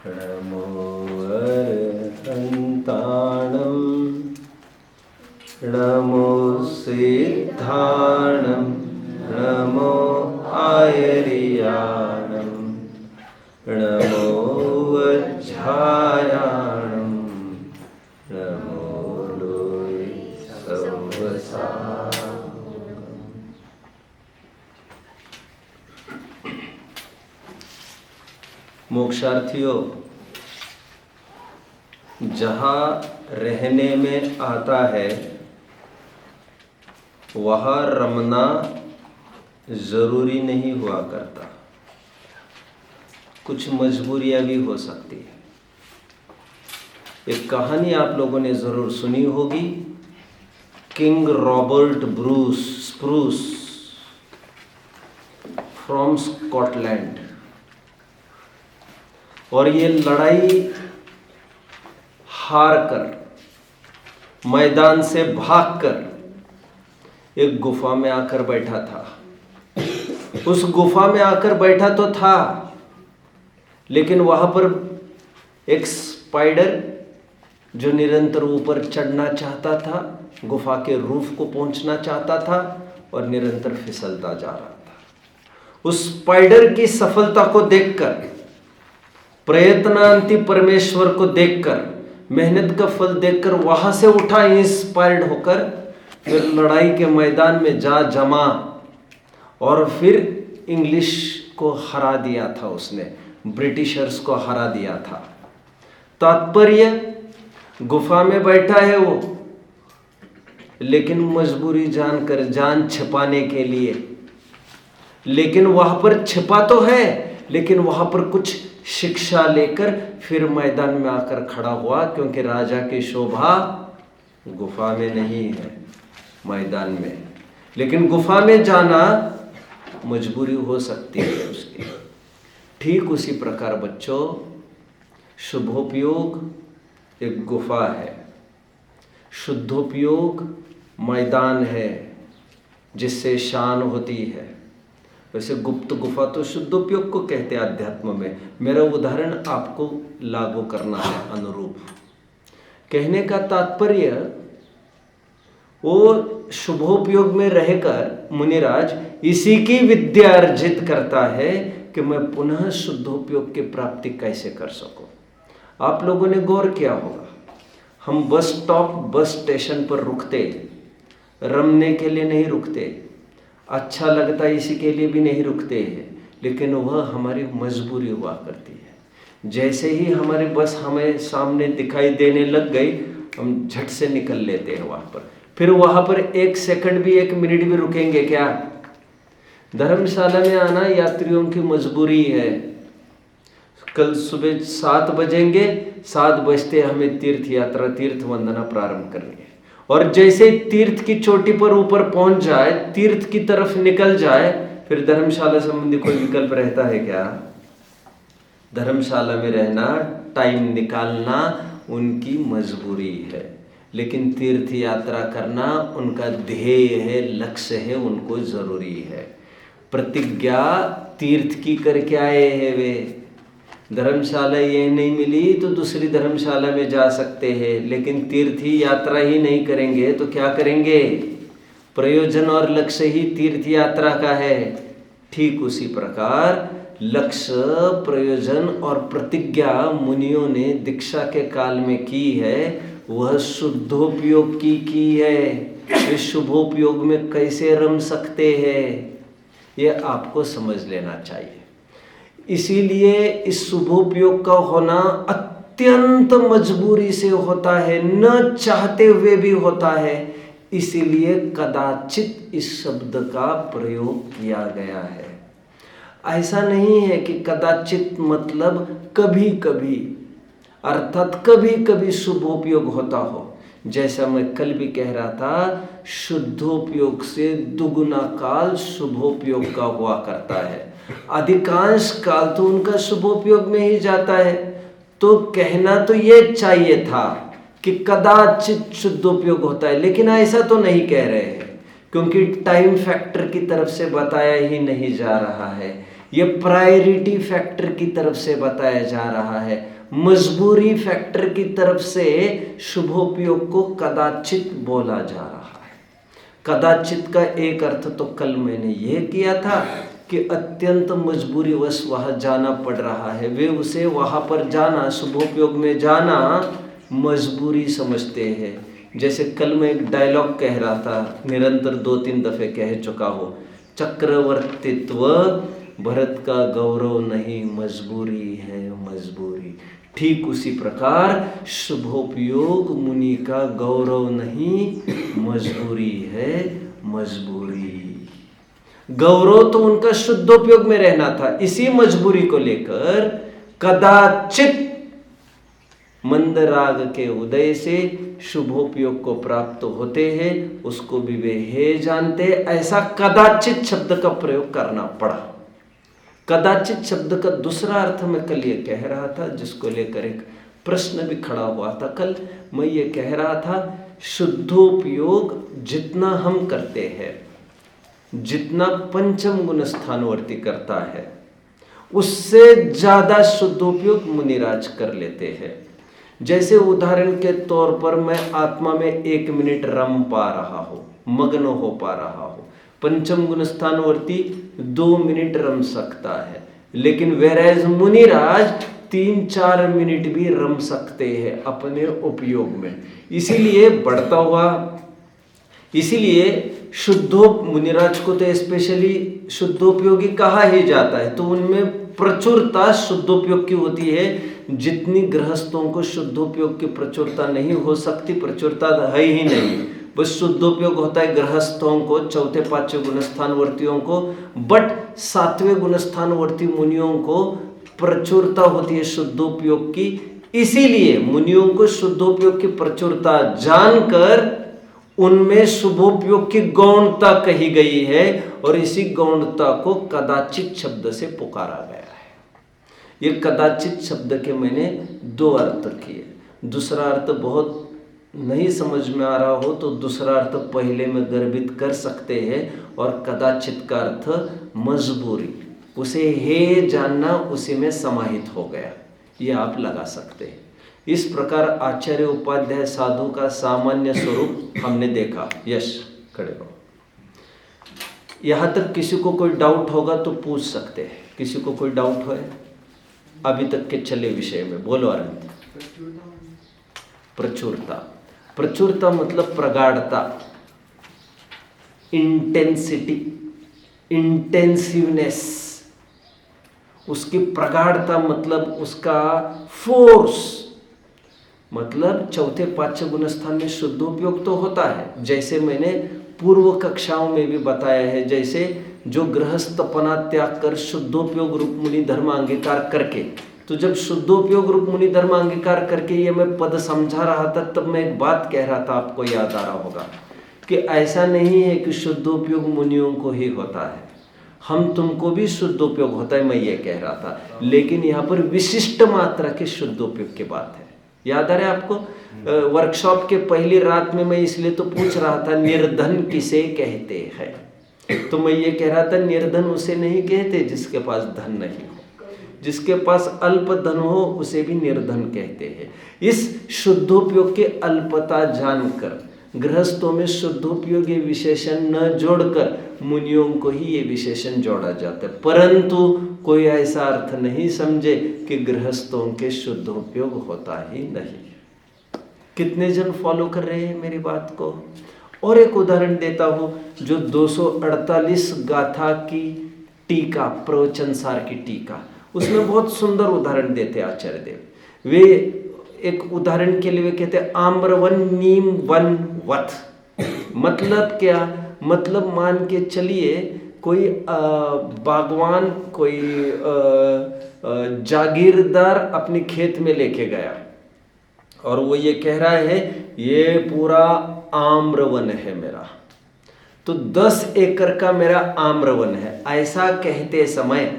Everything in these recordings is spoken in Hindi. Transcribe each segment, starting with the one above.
नमो अरहन्ताणं नमो सिद्धाणं नमो आयर्याणं नमो वज्झायाणं नमो लोय सवसां। मोक्षार्थियों, जहाँ रहने में आता है वहाँ रमना जरूरी नहीं हुआ करता, कुछ मजबूरियां भी हो सकती है। एक कहानी आप लोगों ने जरूर सुनी होगी, king Robert Bruce spruce from Scotland. और ये लड़ाई हार कर, मैदान से भागकर एक गुफा में आकर बैठा था। उस गुफा में आकर बैठा तो था, लेकिन वहां पर एक स्पाइडर जो निरंतर ऊपर चढ़ना चाहता था, गुफा के रूफ को पहुंचना चाहता था और निरंतर फिसलता जा रहा था। उस स्पाइडर की सफलता को देखकर, प्रयत्नांति परमेश्वर को देखकर, मेहनत का फल देखकर वहां से उठा इंस्पायर्ड होकर, फिर लड़ाई के मैदान में जा जमा और फिर इंग्लिश को हरा दिया था। उसने ब्रिटिशर्स को हरा दिया था। तात्पर्य, गुफा में बैठा है वो, लेकिन मजबूरी जानकर, जान छिपाने के लिए। लेकिन वहां पर छिपा तो है, लेकिन वहां पर कुछ शिक्षा लेकर फिर मैदान में आकर खड़ा हुआ, क्योंकि राजा की शोभा गुफा में नहीं है, मैदान में। लेकिन गुफा में जाना मजबूरी हो सकती है उसकी। ठीक उसी प्रकार बच्चों, शुभोपयोग एक गुफा है, शुद्धोपयोग मैदान है जिससे शान होती है। वैसे गुप्त गुफा तो शुद्धोपयोग को कहते हैं अध्यात्म में। मेरा उदाहरण आपको लागू करना है अनुरूप। कहने का तात्पर्य, वो शुभोपयोग में रहकर मुनिराज इसी की विद्या अर्जित करता है कि मैं पुनः शुद्धोपयोग की प्राप्ति कैसे कर सकूं। आप लोगों ने गौर किया होगा, हम बस स्टॉप, बस स्टेशन पर रुकते, रमने के लिए नहीं रुकते, अच्छा लगता है इसी के लिए भी नहीं रुकते हैं, लेकिन वह हमारी मजबूरी हुआ करती है। जैसे ही हमारी बस हमें सामने दिखाई देने लग गई, हम झट से निकल लेते हैं वहाँ पर। फिर वहाँ पर एक सेकंड भी, एक मिनट भी रुकेंगे क्या? धर्मशाला में आना यात्रियों की मजबूरी है। कल सुबह 7 बजेंगे, 7 बजते हमें तीर्थ यात्रा, तीर्थ वंदना प्रारंभ करनी है। और जैसे तीर्थ की चोटी पर ऊपर पहुंच जाए, तीर्थ की तरफ निकल जाए, फिर धर्मशाला संबंधी कोई विकल्प रहता है क्या? धर्मशाला में रहना, टाइम निकालना उनकी मजबूरी है, लेकिन तीर्थ यात्रा करना उनका ध्येय है, लक्ष्य है, उनको जरूरी है। प्रतिज्ञा तीर्थ की करके आए हैं वे। धर्मशाला ये नहीं मिली तो दूसरी धर्मशाला में जा सकते हैं, लेकिन तीर्थ ही यात्रा ही नहीं करेंगे तो क्या करेंगे? प्रयोजन और लक्ष्य ही तीर्थ यात्रा का है। ठीक उसी प्रकार लक्ष्य, प्रयोजन और प्रतिज्ञा मुनियों ने दीक्षा के काल में की है, वह शुद्धोपयोग की है। इस शुभोपयोग में कैसे रम सकते हैं, ये आपको समझ लेना चाहिए। इसीलिए इस शुभोपयोग का होना अत्यंत मजबूरी से होता है, न चाहते हुए भी होता है। इसीलिए कदाचित इस शब्द का प्रयोग किया गया है। ऐसा नहीं है कि कदाचित मतलब कभी कभी, अर्थात कभी कभी शुभोपयोग होता हो। जैसा मैं कल भी कह रहा था, शुद्धोपयोग से दुगुना काल शुभोपयोग का हुआ करता है। अधिकांश काल तो उनका शुभोपयोग में ही जाता है। तो कहना तो ये चाहिए था कि कदाचित शुद्धोपयोग होता है, लेकिन ऐसा तो नहीं कह रहे हैं, क्योंकि टाइम फैक्टर की तरफ से बताया ही नहीं जा रहा है। ये प्रायोरिटी फैक्टर की तरफ से बताया जा रहा है, मजबूरी फैक्टर की तरफ से शुभोपयोग को कदाचित बोला जा रहा है। कदाचित का एक अर्थ तो कल मैंने यह किया था कि अत्यंत मजबूरीवश वहाँ जाना पड़ रहा है, वे उसे वहाँ पर जाना, शुभोपयोग में जाना मजबूरी समझते हैं। जैसे कल मैं एक डायलॉग कह रहा था, निरंतर 2-3 दफ़े कह चुका हो, चक्रवर्तित्व भरत का गौरव नहीं, मजबूरी है मजबूरी। ठीक उसी प्रकार शुभोपयोग मुनि का गौरव नहीं, मजबूरी है मजबूरी। गौरव तो उनका शुद्धोपयोग में रहना था, इसी मजबूरी को लेकर कदाचित मंदराग के उदय से शुभोपयोग को प्राप्त होते हैं, उसको भी वे हे जानते। ऐसा कदाचित शब्द का प्रयोग करना पड़ा। कदाचित शब्द का दूसरा अर्थ मैं कल ये कह रहा था, जिसको लेकर एक प्रश्न भी खड़ा हुआ था। कल मैं ये कह रहा था, शुद्धोपयोग जितना हम करते हैं, जितना पंचम गुण स्थानवर्ती करता है, उससे ज्यादा शुद्धोपयोग मुनिराज कर लेते हैं। जैसे उदाहरण के तौर पर मैं आत्मा में 1 मिनट रम पा रहा हूँ, मग्न हो पा रहा हूँ, पंचम गुण स्थानवर्ती 2 मिनट रम सकता है, लेकिन वेराज मुनिराज 3-4 मिनट भी रम सकते हैं अपने उपयोग में। इसीलिए बढ़ता हुआ, इसीलिए शुद्धो मुनिराज को तो स्पेशली शुद्धोपयोगी कहा ही जाता है। तो उनमें प्रचुरता शुद्धोपयोग की होती है, जितनी गृहस्थों को शुद्धोपयोग की प्रचुरता नहीं हो सकती, प्रचुरता है ही नहीं। बस शुद्धोपयोग होता है गृहस्थों को, 4-5 गुणस्थानवर्तियों को, बट 7वें गुणस्थानवर्ती मुनियों को प्रचुरता होती है शुद्धोपयोग की। इसीलिए मुनियों को शुद्धोपयोग की प्रचुरता जानकर उनमें शुभोपयोग की गौणता कही गई है, और इसी गौणता को कदाचित शब्द से पुकारा गया है। ये कदाचित शब्द के मैंने 2 अर्थ किए। दूसरा अर्थ बहुत नहीं समझ में आ रहा हो तो दूसरा अर्थ पहले में गर्भित कर सकते हैं, और कदाचित का अर्थ मजबूरी, उसे हे जानना उसी में समाहित हो गया, ये आप लगा सकते हैं। इस प्रकार आचार्य उपाध्याय साधु का सामान्य स्वरूप हमने देखा। यश खड़े रहो। यहाँ तक किसी को कोई डाउट होगा तो पूछ सकते हैं। किसी को कोई डाउट हो अभी तक के चले विषय में? बोलो आनंद। प्रचुरता, प्रचुरता मतलब प्रगाढ़ता, इंटेंसिटी, इंटेंसिवनेस, उसकी प्रगाढ़ता मतलब उसका फोर्स। मतलब 4-5 गुणस्थान में शुद्धोपयोग तो होता है, जैसे मैंने पूर्व कक्षाओं में भी बताया है। जैसे जो गृहस्थपना त्याग कर शुद्धोपयोग रूप मुनि धर्म अंगीकार करके, तो जब शुद्धोपयोग रूप मुनि धर्म अंगीकार करके ये मैं पद समझा रहा था, तब मैं एक बात कह रहा था, आपको याद आ रहा होगा कि ऐसा नहीं है कि शुद्धोपयोग मुनियों को ही होता है, हम तुमको भी शुद्धोपयोग होता है, मैं ये कह रहा था। लेकिन यहाँ पर विशिष्ट मात्रा के शुद्धोपयोग की बात है। याद आ रहा है आपको? वर्कशॉप के पहली रात में मैं इसलिए तो पूछ रहा था, निर्धन किसे कहते हैं? तो मैं ये कह रहा था, निर्धन उसे नहीं कहते जिसके पास धन नहीं हो, जिसके पास अल्प धन हो उसे भी निर्धन कहते हैं। इस शुद्धोपयोग के अल्पता जानकर गृहस्थों में शुद्धोपयोगी विशेषण न जोड़कर मुनियों को ही ये विशेषण जोड़ा जाता है, परंतु कोई ऐसा अर्थ नहीं समझे कि गृहस्थों के शुद्धोपयोग होता ही नहीं। कितने जन फॉलो कर रहे हैं मेरी बात को? और एक उदाहरण देता हूँ, जो 248 गाथा की टीका, प्रवचन सार की टीका, उसमें बहुत सुंदर उदाहरण देते आचार्य देव। वे एक उदाहरण के लिए वे कहते हैं, आम्रवन नीम वन वथ। मतलब क्या? मतलब मान के चलिए कोई बागवान, कोई जागीरदार अपने खेत में लेके गया और वो ये कह रहा है ये पूरा आम्रवन है मेरा, तो 10 एकड़ का मेरा आम्रवन है। ऐसा कहते समय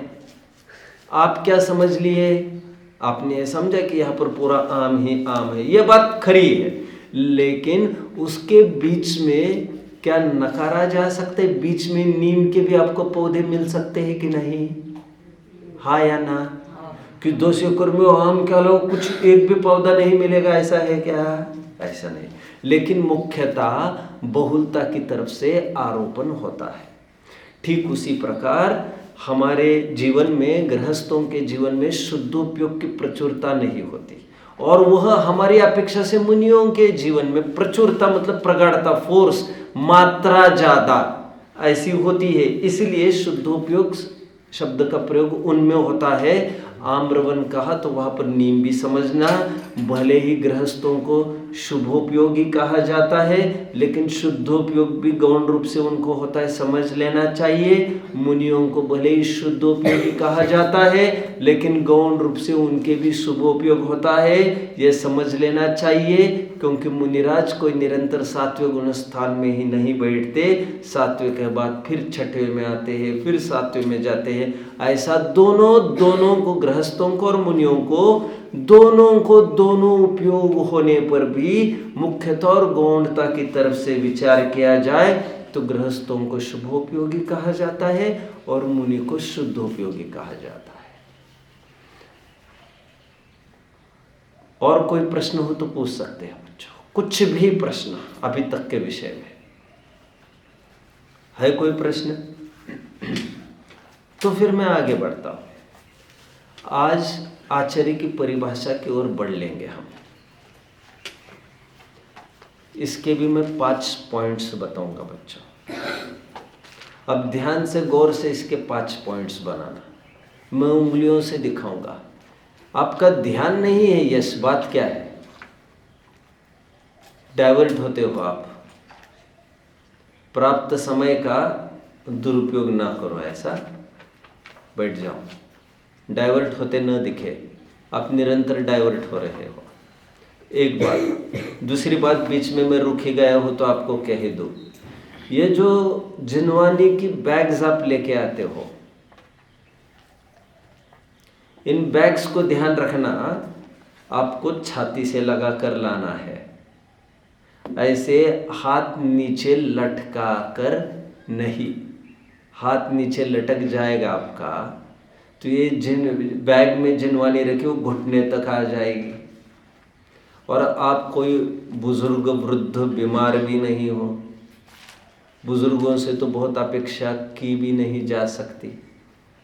आप क्या समझ लिए? आपने ये समझा कि यहाँ पर पूरा आम ही आम है। ये बात खरी है, लेकिन उसके बीच में क्या नकारा जा सकता है? बीच में नीम के भी आपको पौधे मिल सकते हैं कि नहीं? हाँ या ना? कि 200 एकड़ में आम क्या लो, कुछ एक भी पौधा नहीं मिलेगा, ऐसा है क्या? ऐसा नहीं। लेकिन मुख्यतः बहुलता की तरफ से आरोपण होता है। ठीक उसी प्रकार हमारे जीवन में, गृहस्थों के जीवन में शुद्धोपयोग की प्रचुरता नहीं होती, और वह हमारी अपेक्षा से मुनियों के जीवन में प्रचुरता मतलब प्रगाढ़ता, फोर्स, मात्रा ज़्यादा ऐसी होती है। इसलिए शुद्धोपयोग शब्द का प्रयोग उनमें होता है। आम्रवन कहा तो वहाँ पर नीम भी समझना। भले ही गृहस्थों को शुभोपयोगी कहा जाता है, लेकिन शुद्धोपयोग भी गौण रूप से उनको होता है, समझ लेना चाहिए। मुनियों को भले ही शुद्धोपयोगी कहा जाता है, लेकिन गौण रूप से उनके भी शुभोपयोग होता है, ये समझ लेना चाहिए। क्योंकि मुनिराज कोई निरंतर सात्विक गुण स्थान में ही नहीं बैठते, सात्विक के बाद फिर छठवें में आते हैं, फिर सातवें में जाते हैं। ऐसा दोनों को, गृहस्थों को और मुनियों को दोनों उपयोग होने पर भी मुख्यतः और गौणता की तरफ से विचार किया जाए तो गृहस्थों को शुभोपयोगी कहा जाता है और मुनि को शुद्धोपयोगी कहा जाता है। और कोई प्रश्न हो तो पूछ सकते हैं बच्चों, कुछ भी प्रश्न अभी तक के विषय में है कोई प्रश्न? तो फिर मैं आगे बढ़ता हूं। आज आचार्य की परिभाषा की ओर बढ़ लेंगे हम। इसके भी मैं 5 पॉइंट्स बताऊंगा बच्चों। अब ध्यान से गौर से इसके 5 पॉइंट्स बनाना। मैं उंगलियों से दिखाऊंगा, आपका ध्यान नहीं है। यस, बात क्या है? डाइवर्ट होते हो आप। प्राप्त समय का दुरुपयोग ना करो, ऐसा बैठ जाओ। डाइवर्ट होते न दिखे, आप निरंतर डाइवर्ट हो रहे हो। एक बात। दूसरी बात, बीच में मैं रुक ही गया हूं तो आपको कह दूं, ये जो जिनवानी की बैग्स आप लेके आते हो, इन बैग्स को ध्यान रखना, आपको छाती से लगा कर लाना है। ऐसे हाथ नीचे लटका कर नहीं, हाथ नीचे लटक जाएगा आपका तो ये जिन बैग में जिनवानी रखी वो घुटने तक आ जाएगी। और आप कोई बुजुर्ग, वृद्ध, बीमार भी नहीं हो। बुजुर्गों से तो बहुत अपेक्षा की भी नहीं जा सकती।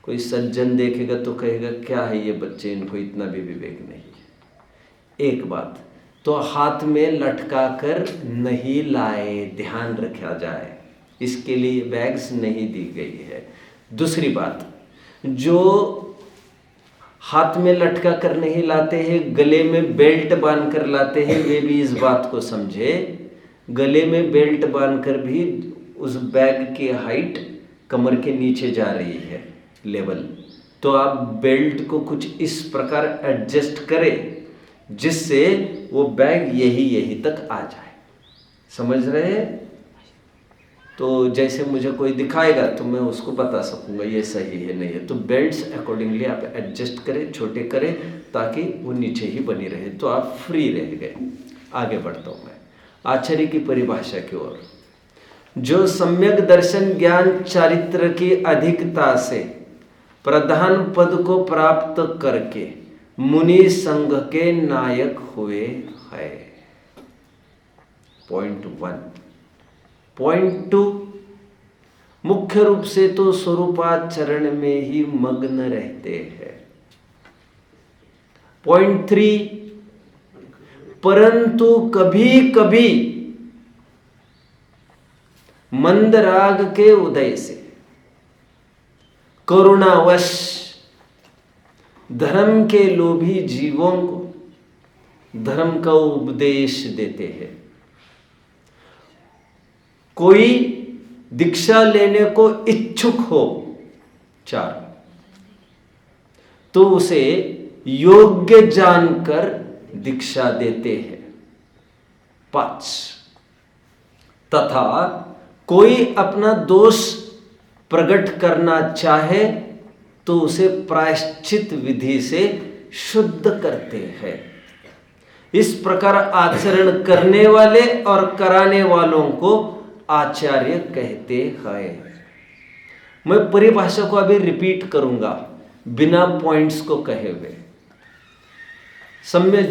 कोई सज्जन देखेगा तो कहेगा क्या है ये बच्चे, इनको इतना भी विवेक नहीं है। एक बात तो हाथ में लटका कर नहीं लाए, ध्यान रखा जाए, इसके लिए बैग्स नहीं दी गई है। दूसरी बात, जो हाथ में लटका कर नहीं लाते हैं, गले में बेल्ट बांध कर लाते हैं, वे भी इस बात को समझे। गले में बेल्ट बांध कर भी उस बैग की हाइट कमर के नीचे जा रही है, लेवल। तो आप बेल्ट को कुछ इस प्रकार एडजस्ट करें जिससे वो बैग यही तक आ जाए। समझ रहे हैं? तो जैसे मुझे कोई दिखाएगा तो मैं उसको बता सकूंगा ये सही है नहीं है। तो बेल्ट्स अकॉर्डिंगली आप एडजस्ट करें, छोटे करें, ताकि वो नीचे ही बनी रहे, तो आप फ्री रह गए। आगे बढ़ता हूँ मैं आचार्य की परिभाषा की ओर। जो सम्यक दर्शन ज्ञान चारित्र की अधिकता से प्रधान पद को प्राप्त करके मुनि संघ के नायक हुए है। पॉइंट 1। पॉइंट 2, मुख्य रूप से तो स्वरूपाचरण में ही मग्न रहते हैं। पॉइंट 3, परंतु कभी कभी मंद राग के उदय से करुणावश धर्म के लोभी जीवों को धर्म का उपदेश देते हैं। कोई दीक्षा लेने को इच्छुक हो 4, तो उसे योग्य जानकर दीक्षा देते हैं 5, तथा कोई अपना दोष प्रकट करना चाहे तो उसे प्रायश्चित विधि से शुद्ध करते हैं। इस प्रकार आचरण करने वाले और कराने वालों को आचार्य कहते हैं। मैं परिभाषा को अभी रिपीट करूंगा। बिना पॉइंट्स को कहे हुए।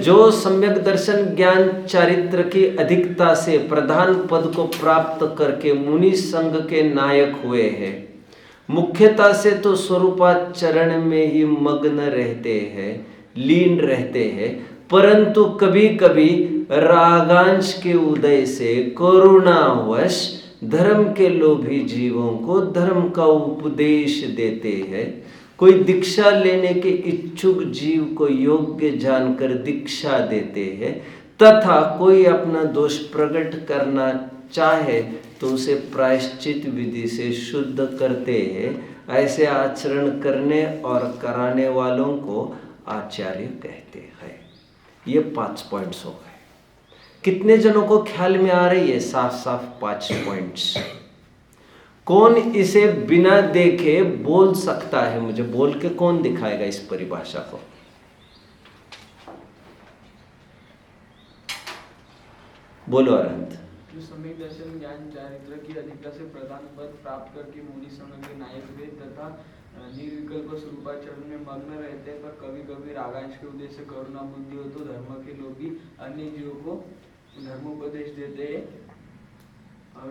जो सम्यक दर्शन ज्ञान चारित्र की अधिकता से प्रधान पद को प्राप्त करके मुनि संघ के नायक हुए हैं, मुख्यता से तो स्वरूपाचरण में ही मग्न रहते हैं, लीन रहते हैं, परंतु कभी कभी रागांश के उदय से करुणावश धर्म के लोभी जीवों को धर्म का उपदेश देते हैं। कोई दीक्षा लेने के इच्छुक जीव को योग्य जानकर दीक्षा देते हैं, तथा कोई अपना दोष प्रकट करना चाहे तो उसे प्रायश्चित विधि से शुद्ध करते हैं। ऐसे आचरण करने और कराने वालों को आचार्य कहते हैं। ये 5 पॉइंट्स हो गए। कितने जनों को ख्याल में आ रही है? साफ साफ 5 पॉइंट्स। कौन इसे बिना देखे बोल सकता है? मुझे बोल के कौन दिखाएगा इस परिभाषा को? बोलो अरहंत। जो सम्यक दर्शन ज्ञान चारित्र की अधिकता से प्रधान पद प्राप्त करके मुनि संघ के नायक हुए तथा निर्विकल्प स्वरूपाचरण में मग्न रहते हैं, पर कभी कभी रागांश के उदय से करुणा बुद्धि हो तो धर्म के लोभी अन्य जीवों को धर्मोपदेश देते हैं, और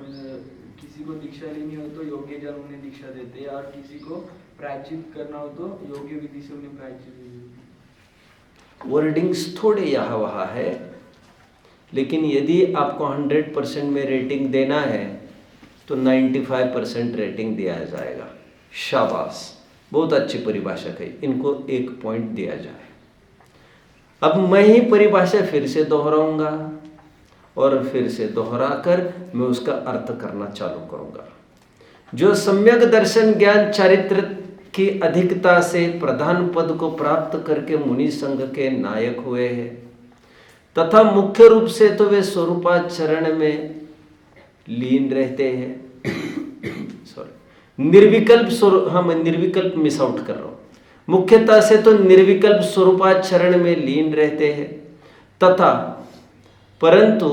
किसी को दीक्षा लेनी हो तो योग्य जन उन्हें दीक्षा देते हैं, और किसी को प्रायश्चित करना हो तो योग्य विधि से उन्हें प्रायश्चित देते हैं। वर्डिंग्स थोड़े यहाँ वहाँ है, लेकिन यदि आपको 100% में रेटिंग देना है तो 95% रेटिंग दिया जाएगा। शाबाश, बहुत अच्छी परिभाषा है, इनको 1 पॉइंट दिया जाए। अब मैं ही परिभाषा फिर से दोहराऊंगा और फिर से दोहराकर मैं उसका अर्थ करना चालू करूंगा। जो सम्यक दर्शन ज्ञान चारित्र की अधिकता से प्रधान पद को प्राप्त करके मुनि संघ के नायक हुए हैं, तथा मुख्य रूप से तो वे स्वरूपाचरण में लीन रहते हैं। निर्विकल्प स्वरूप, हाँ मैं निर्विकल्प मिस आउट कर रहा हूँ। मुख्यता से तो निर्विकल्प स्वरूपाचरण में लीन रहते हैं, तथा परंतु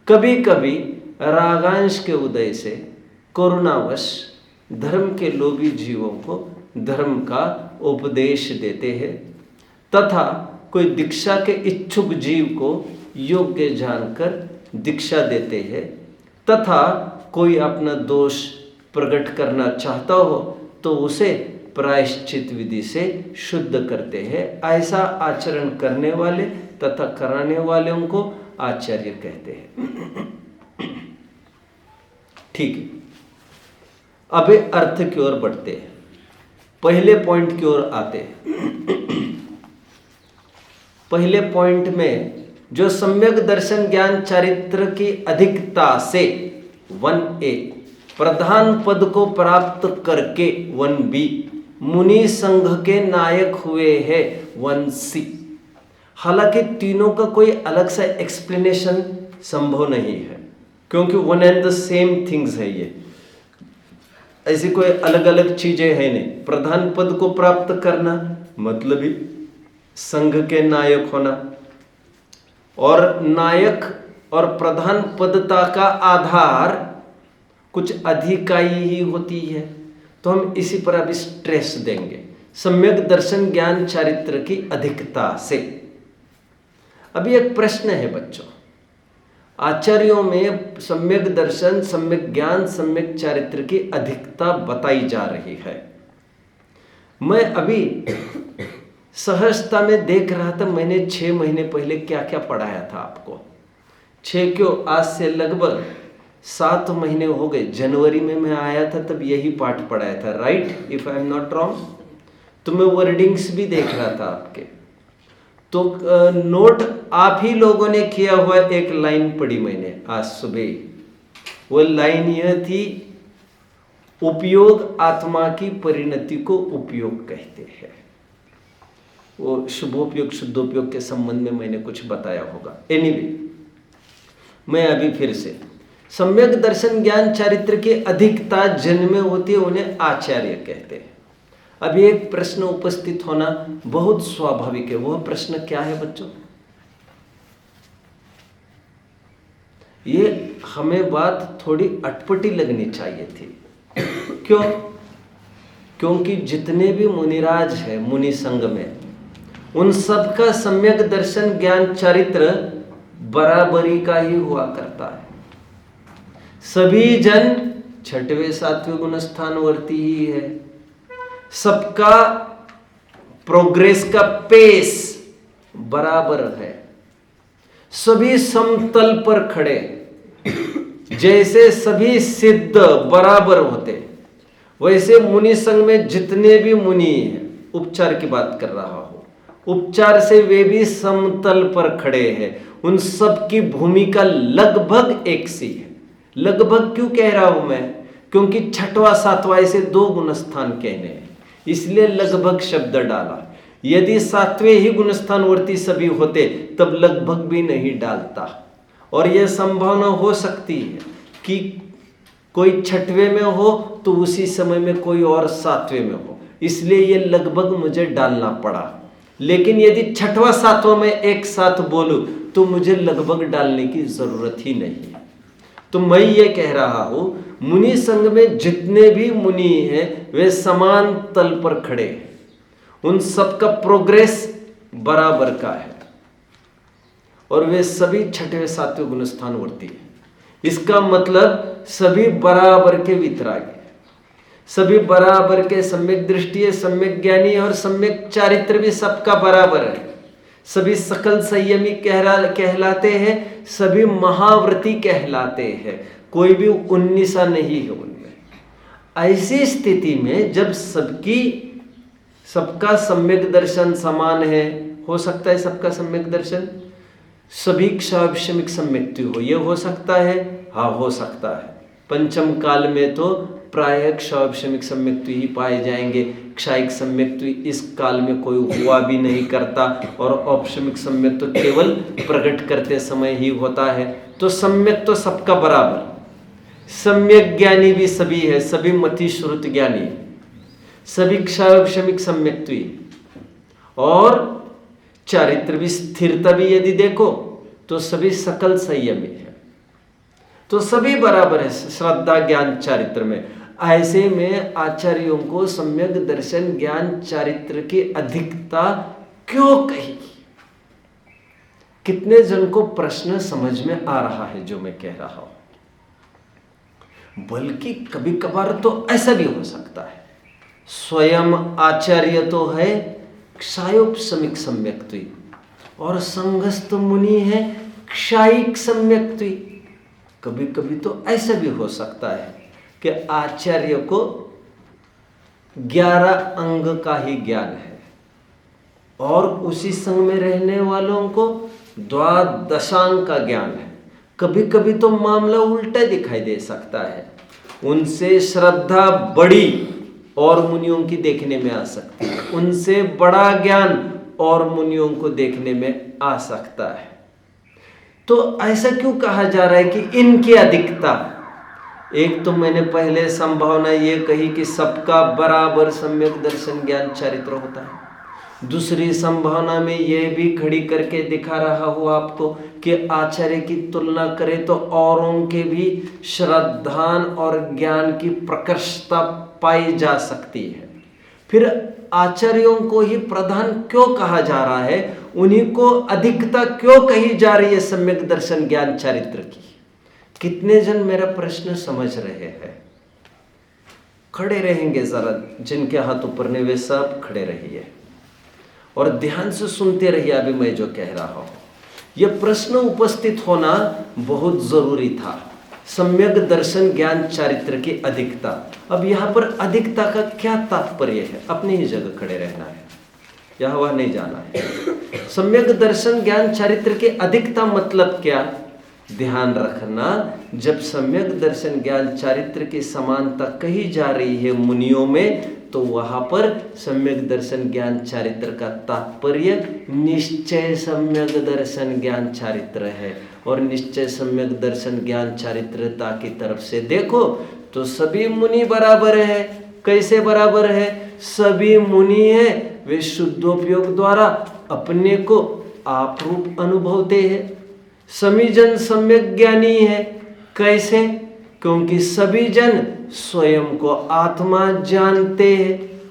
कभी कभी रागांश के उदय से करुणावश धर्म के लोभी जीवों को धर्म का उपदेश देते हैं, तथा कोई दीक्षा के इच्छुक जीव को योग्य जानकर दीक्षा देते हैं, तथा कोई अपना दोष प्रकट करना चाहता हो तो उसे प्रायश्चित विधि से शुद्ध करते हैं। ऐसा आचरण करने वाले तथा कराने वालों को आचार्य कहते हैं। ठीक है, अब अर्थ की ओर बढ़ते हैं, पहले पॉइंट की ओर आते हैं। पहले पॉइंट में जो सम्यक दर्शन ज्ञान चारित्र की अधिकता से 1A प्रधान पद को प्राप्त करके 1B मुनि संघ के नायक हुए हैं 1C। हालांकि तीनों का कोई अलग सा एक्सप्लेनेशन संभव नहीं है, क्योंकि one and the same things है। ये ऐसी कोई अलग अलग चीजें हैं नहीं। प्रधान पद को प्राप्त करना मतलब ही संघ के नायक होना, और नायक और प्रधान पदता का आधार कुछ अधिकाई ही होती है। तो हम इसी पर अभी स्ट्रेस देंगे, सम्यक दर्शन ज्ञान चारित्र की अधिकता से। अभी एक प्रश्न है बच्चों, आचार्यों में सम्यक दर्शन, सम्यक ज्ञान, सम्यक चारित्र की अधिकता बताई जा रही है। मैं अभी सहजता में देख रहा था, मैंने 6 महीने पहले क्या क्या पढ़ाया था आपको। 6 क्यों, आज से लगभग 7 महीने हो गए। जनवरी में मैं आया था, तब यही पाठ पढ़ाया था, right, if I am not wrong. तो मैं वर्डिंग्स भी देख रहा था आपके, तो नोट आप ही लोगों ने किया हुआ एक लाइन पढ़ी मैंने आज सुबह। वो लाइन यह थी, उपयोग आत्मा की परिणति को उपयोग कहते हैं। वो शुभोपयोग शुद्धोपयोग के संबंध में मैंने कुछ बताया होगा। एनीवे, मैं अभी फिर से, सम्यक दर्शन ज्ञान चारित्र की अधिकता जिनमें होती है उन्हें आचार्य कहते हैं। अभी एक प्रश्न उपस्थित होना बहुत स्वाभाविक है। वह प्रश्न क्या है बच्चों? ये हमें बात थोड़ी अटपटी लगनी चाहिए थी। क्यों? क्योंकि जितने भी मुनिराज हैं मुनि संघ में, उन सब का सम्यक दर्शन ज्ञान चरित्र बराबरी का ही हुआ करता है। सभी जन छठवें सातवें गुण स्थानवर्ती ही है। सबका प्रोग्रेस का पेस बराबर है। सभी समतल पर खड़े, जैसे सभी सिद्ध बराबर होते, वैसे मुनि संघ में जितने भी मुनि हैं, उपचार की बात कर रहा हूं, उपचार से वे भी समतल पर खड़े हैं। उन सब की भूमिका लगभग एक सी है। लगभग क्यों कह रहा हूं मैं? क्योंकि छठवां सातवां ऐसे दो गुण स्थान कहने हैं, इसलिए लगभग शब्द डाला। यदि सातवें ही गुणस्थानवर्ती सभी होते तब लगभग भी नहीं डालता। और यह संभावना हो सकती है कि कोई छठवें में हो तो उसी समय में कोई और सातवें में हो, इसलिए यह लगभग मुझे डालना पड़ा। लेकिन यदि छठवां सातवां में एक साथ बोलूं तो मुझे लगभग डालने की जरूरत ही नहीं है। तो मैं ये कह रहा हूं, मुनि संघ में जितने भी मुनि हैं वे समान तल पर खड़े हैं। उन सब का प्रोग्रेस बराबर का है और वे सभी छठवें सातवें गुण स्थानवर्ती हैं। इसका मतलब सभी बराबर के वितरागी, सभी बराबर के सम्यक दृष्टि है, सम्यक ज्ञानी और सम्यक चारित्र भी सबका बराबर है। सभी सकल संयमी कहलाते हैं, सभी महाव्रती कहलाते हैं, कोई भी 19 नहीं है उनमें। ऐसी स्थिति में जब सबका सम्यक दर्शन समान है, हो सकता है सबका सम्यक दर्शन सभी क्षाविषमिक सम्यक्ति हो, यह हो सकता है, हाँ हो सकता है। पंचम काल में तो प्रायः क्षाविषमिक सम्यक्ति ही पाए जाएंगे। क्षायिक सम्यक्ति इस काल में कोई हुआ भी नहीं करता और औपशमिक सम्यक तो केवल प्रकट करते समय ही होता है। तो सम्यक तो सबका बराबर, सम्यक ज्ञानी भी सभी है, सभी मति श्रुत ज्ञानी, सभी क्षाविषमिक सम्यक्ति और चारित्र भी, स्थिरता भी यदि देखो तो सभी सकल संयमी है, तो सभी बराबर है श्रद्धा ज्ञान चारित्र में। ऐसे में आचार्यों को सम्यक दर्शन ज्ञान चारित्र की अधिकता क्यों कही? कितने जन को प्रश्न समझ में आ रहा है जो मैं कह रहा हूं? बल्कि कभी कभार तो ऐसा भी हो सकता है, स्वयं आचार्य तो है क्षायोपशमिक सम्यक्ति और संगस्थ मुनि है क्षायिक सम्यक्ति। कभी कभी तो ऐसा भी हो सकता है कि आचार्य को 11 अंग का ही ज्ञान है और उसी संग में रहने वालों को 12 अंग का ज्ञान है। कभी कभी तो मामला उल्टा दिखाई दे सकता है, उनसे श्रद्धा बड़ी और मुनियों की देखने में आ सकती है, उनसे बड़ा ज्ञान और मुनियों को देखने में आ सकता है। तो ऐसा क्यों कहा जा रहा है कि इनकी अधिकता? एक तो मैंने पहले संभावना ये कही कि सबका बराबर सम्यक दर्शन ज्ञान चरित्र होता है। दूसरी संभावना में ये भी खड़ी करके दिखा रहा हूँ आपको कि आचार्य की तुलना करें तो औरों के भी श्रद्धान और ज्ञान की प्रकर्षता पाई जा सकती है। फिर आचार्यों को ही प्रधान क्यों कहा जा रहा है? उन्हीं को अधिकता क्यों कही जा रही है सम्यक दर्शन ज्ञान चरित्र की? कितने जन मेरा प्रश्न समझ रहे हैं? खड़े रहेंगे जरा, जिनके हाथ ऊपर ने वे सब खड़े रहिए और ध्यान से सुनते रहिए अभी मैं जो कह रहा हूं। यह प्रश्न उपस्थित होना बहुत जरूरी था, सम्यक दर्शन ज्ञान चारित्र की अधिकता। अब यहाँ पर अधिकता का क्या तात्पर्य है? अपनी ही जगह खड़े रहना है, यहाँ वह नहीं जाना है। सम्यक दर्शन ज्ञान चारित्र की अधिकता मतलब क्या? ध्यान रखना, जब सम्यक दर्शन ज्ञान चारित्र की समानता कही जा रही है मुनियों में, तो वहां पर सम्यक दर्शन ज्ञान चारित्र का तात्पर्य निश्चय सम्यक दर्शन ज्ञान चारित्र है। और निश्चय सम्यक दर्शन ज्ञान चारित्रता की तरफ से देखो तो सभी मुनि बराबर है। कैसे बराबर है? सभी मुनि है वे शुद्धोपयोग द्वारा अपने को आप रूप अनुभवते हैं। सभी जन सम्यक ज्ञानी है। कैसे? क्योंकि सभी जन स्वयं को आत्मा जानते हैं।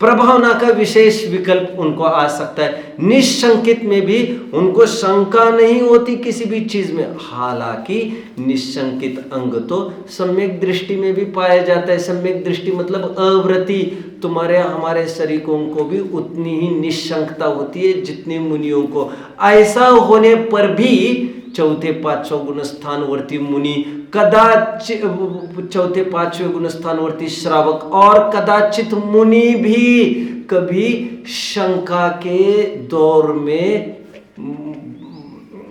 प्रभावना का विशेष विकल्प उनको आ सकता है। निशंकित में भी उनको शंका नहीं होती किसी भी चीज में। हालांकि निशंकित अंग तो सम्यक दृष्टि में भी पाया जाता है। सम्यक दृष्टि मतलब अवृत्ति। तुम्हारे हमारे शरीरों को भी उतनी ही निशंकता होती है जितनी मुनियों को। ऐसा होने पर भी चौथे पांचवें गुणस्थानवर्ती मुनि कदाचित, चौथे पांचवें गुणस्थानवर्ती श्रावक और कदाचित मुनि भी कभी शंका के दौर में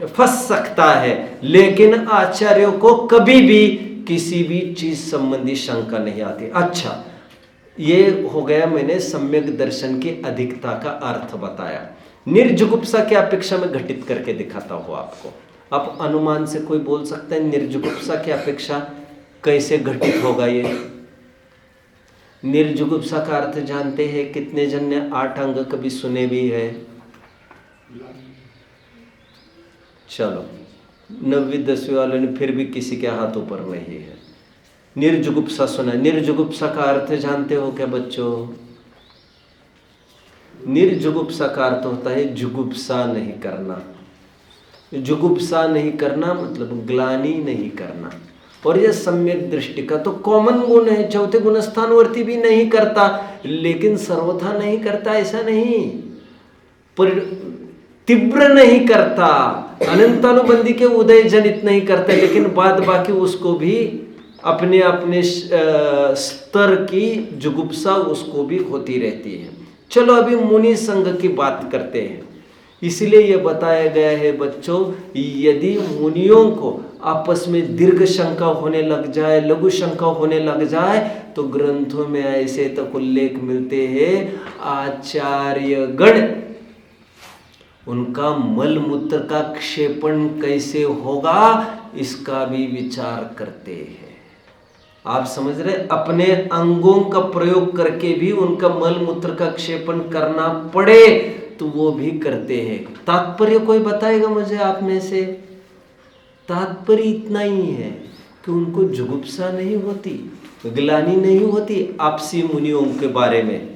फंस सकता है, लेकिन आचार्यों को कभी भी किसी भी चीज संबंधी शंका नहीं आती। अच्छा, ये हो गया, मैंने सम्यक दर्शन की अधिकता का अर्थ बताया। निर्जुगुप्सा की अपेक्षा में घटित करके दिखाता हूं आपको। अब अनुमान से कोई बोल सकता है निर्जुगुप्सा की अपेक्षा कैसे घटित होगा ये? निर्जुगुप्सा का अर्थ जानते हैं? कितने जन ने 8 अंग कभी सुने भी है? चलो, 9वीं 10वीं वालों ने फिर भी किसी के हाथ ऊपर नहीं है। निर्जुगुप्सा सुना? निर्जुगुप्सा का अर्थ जानते हो क्या बच्चों? निर्जुगुप्सा का अर्थ होता है जुगुप्सा नहीं करना। जुगुप्सा नहीं करना मतलब ग्लानि नहीं करना। और यह सम्यक दृष्टि का तो कॉमन गुण है। चौथे गुणस्थानवर्ती भी नहीं करता, लेकिन सर्वथा नहीं करता ऐसा नहीं, पर तीव्र नहीं करता, अनंतानुबंधी के उदय जनित नहीं करता, लेकिन बाद बाकी उसको भी अपने अपने स्तर की जुगुप्सा उसको भी होती रहती है। चलो अभी मुनि संघ की बात करते हैं। इसलिए यह बताया गया है बच्चों, यदि मुनियों को आपस में दीर्घ शंका होने लग जाए, लघु शंका होने लग जाए, तो ग्रंथों में ऐसे तक उल्लेख मिलते हैं आचार्यगण उनका मल मूत्र का क्षेपण कैसे होगा इसका भी विचार करते हैं। आप समझ रहे? अपने अंगों का प्रयोग करके भी उनका मल मूत्र का क्षेपण करना पड़े तो वो भी करते हैं। तात्पर्य कोई बताएगा मुझे आप में से? तात्पर्य इतना ही है कि उनको जुगुप्सा नहीं होती, ग्लानि नहीं होती आपसी मुनियों के बारे में।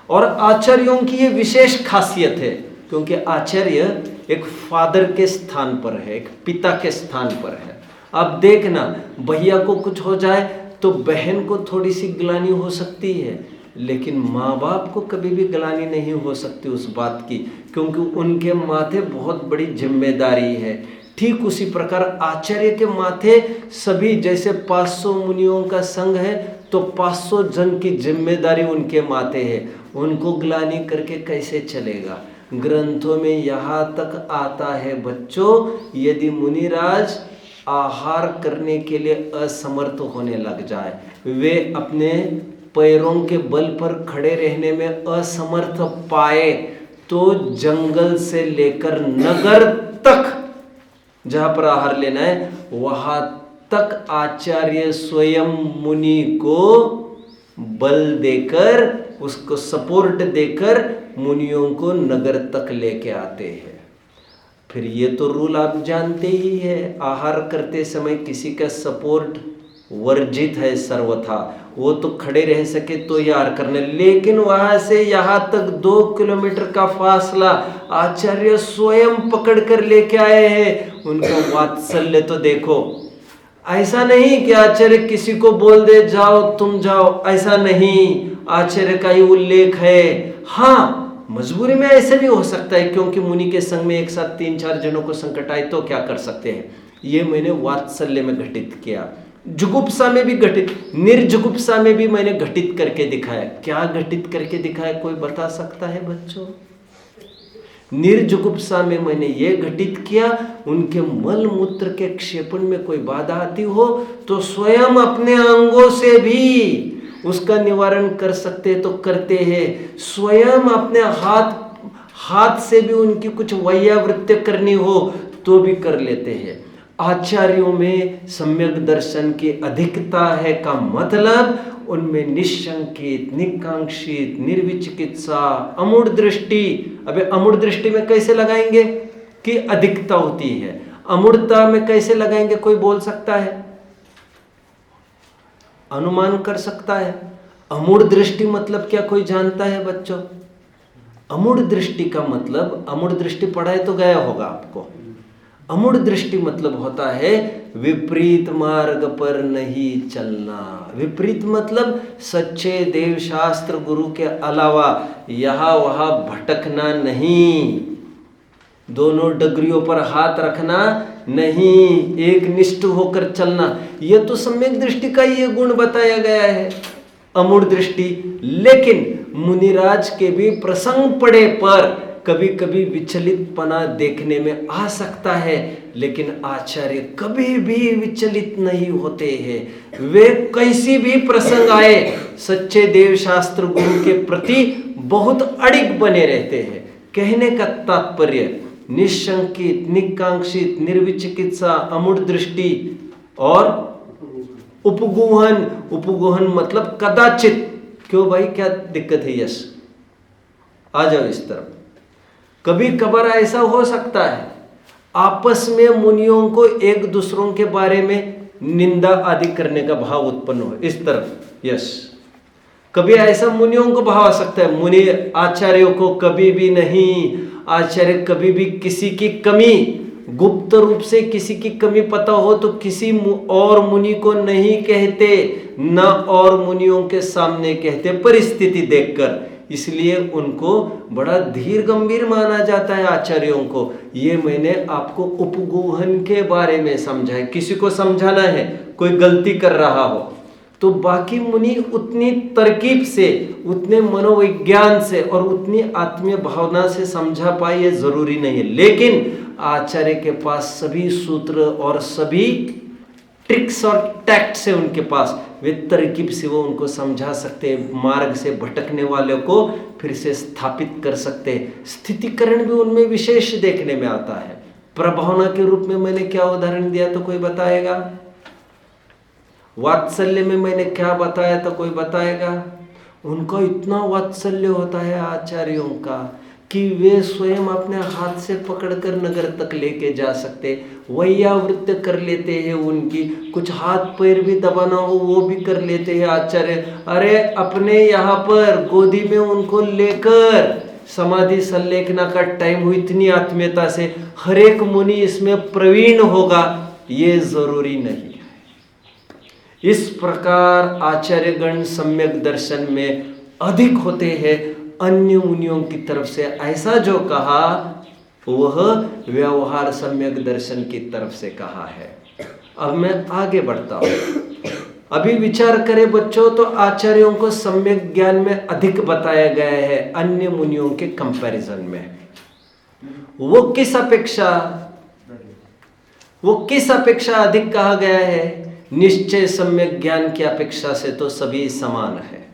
और आचार्यों की ये विशेष खासियत है, क्योंकि आचार्य एक फादर के स्थान पर है, एक पिता के स्थान पर है। अब देखना, भैया को कुछ हो जाए तो बहन को थोड़ी सी ग्लानि हो सकती है, लेकिन माँ बाप को कभी भी ग्लानि नहीं हो सकती उस बात की, क्योंकि उनके माथे बहुत बड़ी जिम्मेदारी है। ठीक उसी प्रकार आचार्य के माथे सभी, जैसे 500 मुनियों का संघ है तो 500 जन की जिम्मेदारी उनके माथे है। उनको ग्लानि करके कैसे चलेगा? ग्रंथों में यहाँ तक आता है बच्चों, यदि मुनिराज आहार करने के लिए असमर्थ होने लग जाए, वे अपने पैरों के बल पर खड़े रहने में असमर्थ पाए, तो जंगल से लेकर नगर तक जहां पर आहार लेना है वहां तक आचार्य स्वयं मुनि को बल देकर, उसको सपोर्ट देकर मुनियों को नगर तक लेके आते हैं। फिर ये तो रूल आप जानते ही है, आहार करते समय किसी का सपोर्ट वर्जित है सर्वथा। वो तो खड़े रह सके तो यार करने, लेकिन वहां से यहाँ तक 2 किलोमीटर का फासला आचार्य स्वयं पकड़ कर लेके आए हैं। उनका वात्सल्य तो देखो। ऐसा नहीं कि आचार्य किसी को बोल दे जाओ तुम जाओ, ऐसा नहीं, आचार्य का ही उल्लेख है। हाँ, मजबूरी में ऐसे भी हो सकता है, क्योंकि मुनि के संग में एक साथ 3-4 जनों को संकट आए तो क्या कर सकते हैं। ये मैंने वात्सल्य में घटित किया, जुगुप्सा में भी घटित, निर्जुगुप्सा में भी मैंने घटित करके दिखाया। क्या घटित करके दिखाया कोई बता सकता है बच्चों? निर्जुगुप्सा में मैंने ये घटित किया, उनके मल मूत्र के क्षेपण में कोई बाधा आती हो तो स्वयं अपने अंगों से भी उसका निवारण कर सकते तो करते हैं। स्वयं अपने हाथ से भी उनकी कुछ वैयावृत्ति करनी हो तो भी कर लेते हैं। आचार्यों में सम्यक दर्शन की अधिकता है का मतलब उनमें निशंकित, निकांक्षित, निर्विचिकित्सा, अमूढ़ दृष्टि। अबे अमूढ़ दृष्टि में कैसे लगाएंगे कि अधिकता होती है, अमूढ़ता में कैसे लगाएंगे कोई बोल सकता है? अनुमान कर सकता है? अमूढ़ दृष्टि मतलब क्या कोई जानता है बच्चों? अमूढ़ दृष्टि का मतलब, अमूढ़ दृष्टि पढ़ाए तो गया होगा आपको। अमूढ़ दृष्टि मतलब होता है विपरीत मार्ग पर नहीं चलना। विपरीत मतलब सच्चे देव शास्त्र गुरु के अलावा यहाँ वहाँ भटकना नहीं, दोनों डगरियों पर हाथ रखना नहीं, एक निष्ठ होकर चलना। यह तो सम्यक दृष्टि का ये गुण बताया गया है, अमूढ़ दृष्टि। लेकिन मुनिराज के भी प्रसंग पड़े पर कभी कभी विचलितपना देखने में आ सकता है, लेकिन आचार्य कभी भी विचलित नहीं होते हैं। वे कैसी भी प्रसंग आए सच्चे देव शास्त्र गुरु के प्रति बहुत अडिग बने रहते हैं। कहने का तात्पर्य निशंकित, निकांक्षित, निर्विचिकित्सा, अमूढ़ दृष्टि और उपगूहन। उपगूहन मतलब कदाचित। क्यों भाई, क्या दिक्कत है? यश आ जाओ इस तरफ। कभी कभार ऐसा हो सकता है आपस में मुनियों को एक दूसरों के बारे में निंदा आदि करने का भाव उत्पन्न हो, इस तरफ। यस, कभी ऐसा मुनियों को भाव आ सकता है। मुनि आचार्यों को कभी भी नहीं, आचार्य कभी भी किसी की कमी, गुप्त रूप से किसी की कमी पता हो तो किसी और मुनि को नहीं कहते, न और मुनियों के सामने कहते परिस्थिति देखकर। इसलिए उनको बड़ा धीर गंभीर माना जाता है आचार्यों को। ये मैंने आपको उपगूहन के बारे में समझा है। किसी को समझाना है कोई गलती कर रहा हो तो बाकी मुनि उतनी तरकीब से, उतने मनोविज्ञान से और उतनी आत्मीय भावना से समझा पाए ये जरूरी नहीं है। लेकिन आचार्य के पास सभी सूत्र और सभी ट्रिक्स और टैक्ट से उनके पास, वे तरकीब से वो उनको समझा सकते हैं, मार्ग से भटकने वाले को फिर से स्थापित कर सकते हैं। स्थितिकरण भी उनमें विशेष देखने में आता है। प्रभावना के रूप में मैंने क्या उदाहरण दिया तो कोई बताएगा? वात्सल्य में मैंने क्या बताया तो कोई बताएगा? उनका इतना वात्सल्य होता है आचार्यों का कि वे स्वयं अपने हाथ से पकड़कर नगर तक लेके जा सकते, वैयावृत्त कर लेते हैं उनकी, कुछ हाथ पैर भी दबाना हो वो भी कर लेते हैं आचार्य। अरे अपने यहाँ पर गोदी में उनको लेकर समाधि संलेखना का टाइम हुई, इतनी आत्मीयता से हर एक मुनि इसमें प्रवीण होगा ये जरूरी नहीं। इस प्रकार आचार्यगण सम्यक दर्शन में अधिक होते हैं अन्य मुनियों की तरफ से। ऐसा जो कहा वह व्यवहार सम्यक दर्शन की तरफ से कहा है। अब मैं आगे बढ़ता हूं। अभी विचार करें बच्चों तो आचार्यों को सम्यक ज्ञान में अधिक बताया गया है अन्य मुनियों के कंपैरिजन में। वो किस अपेक्षा अधिक कहा गया है? निश्चय सम्यक ज्ञान की अपेक्षा से तो सभी समान है,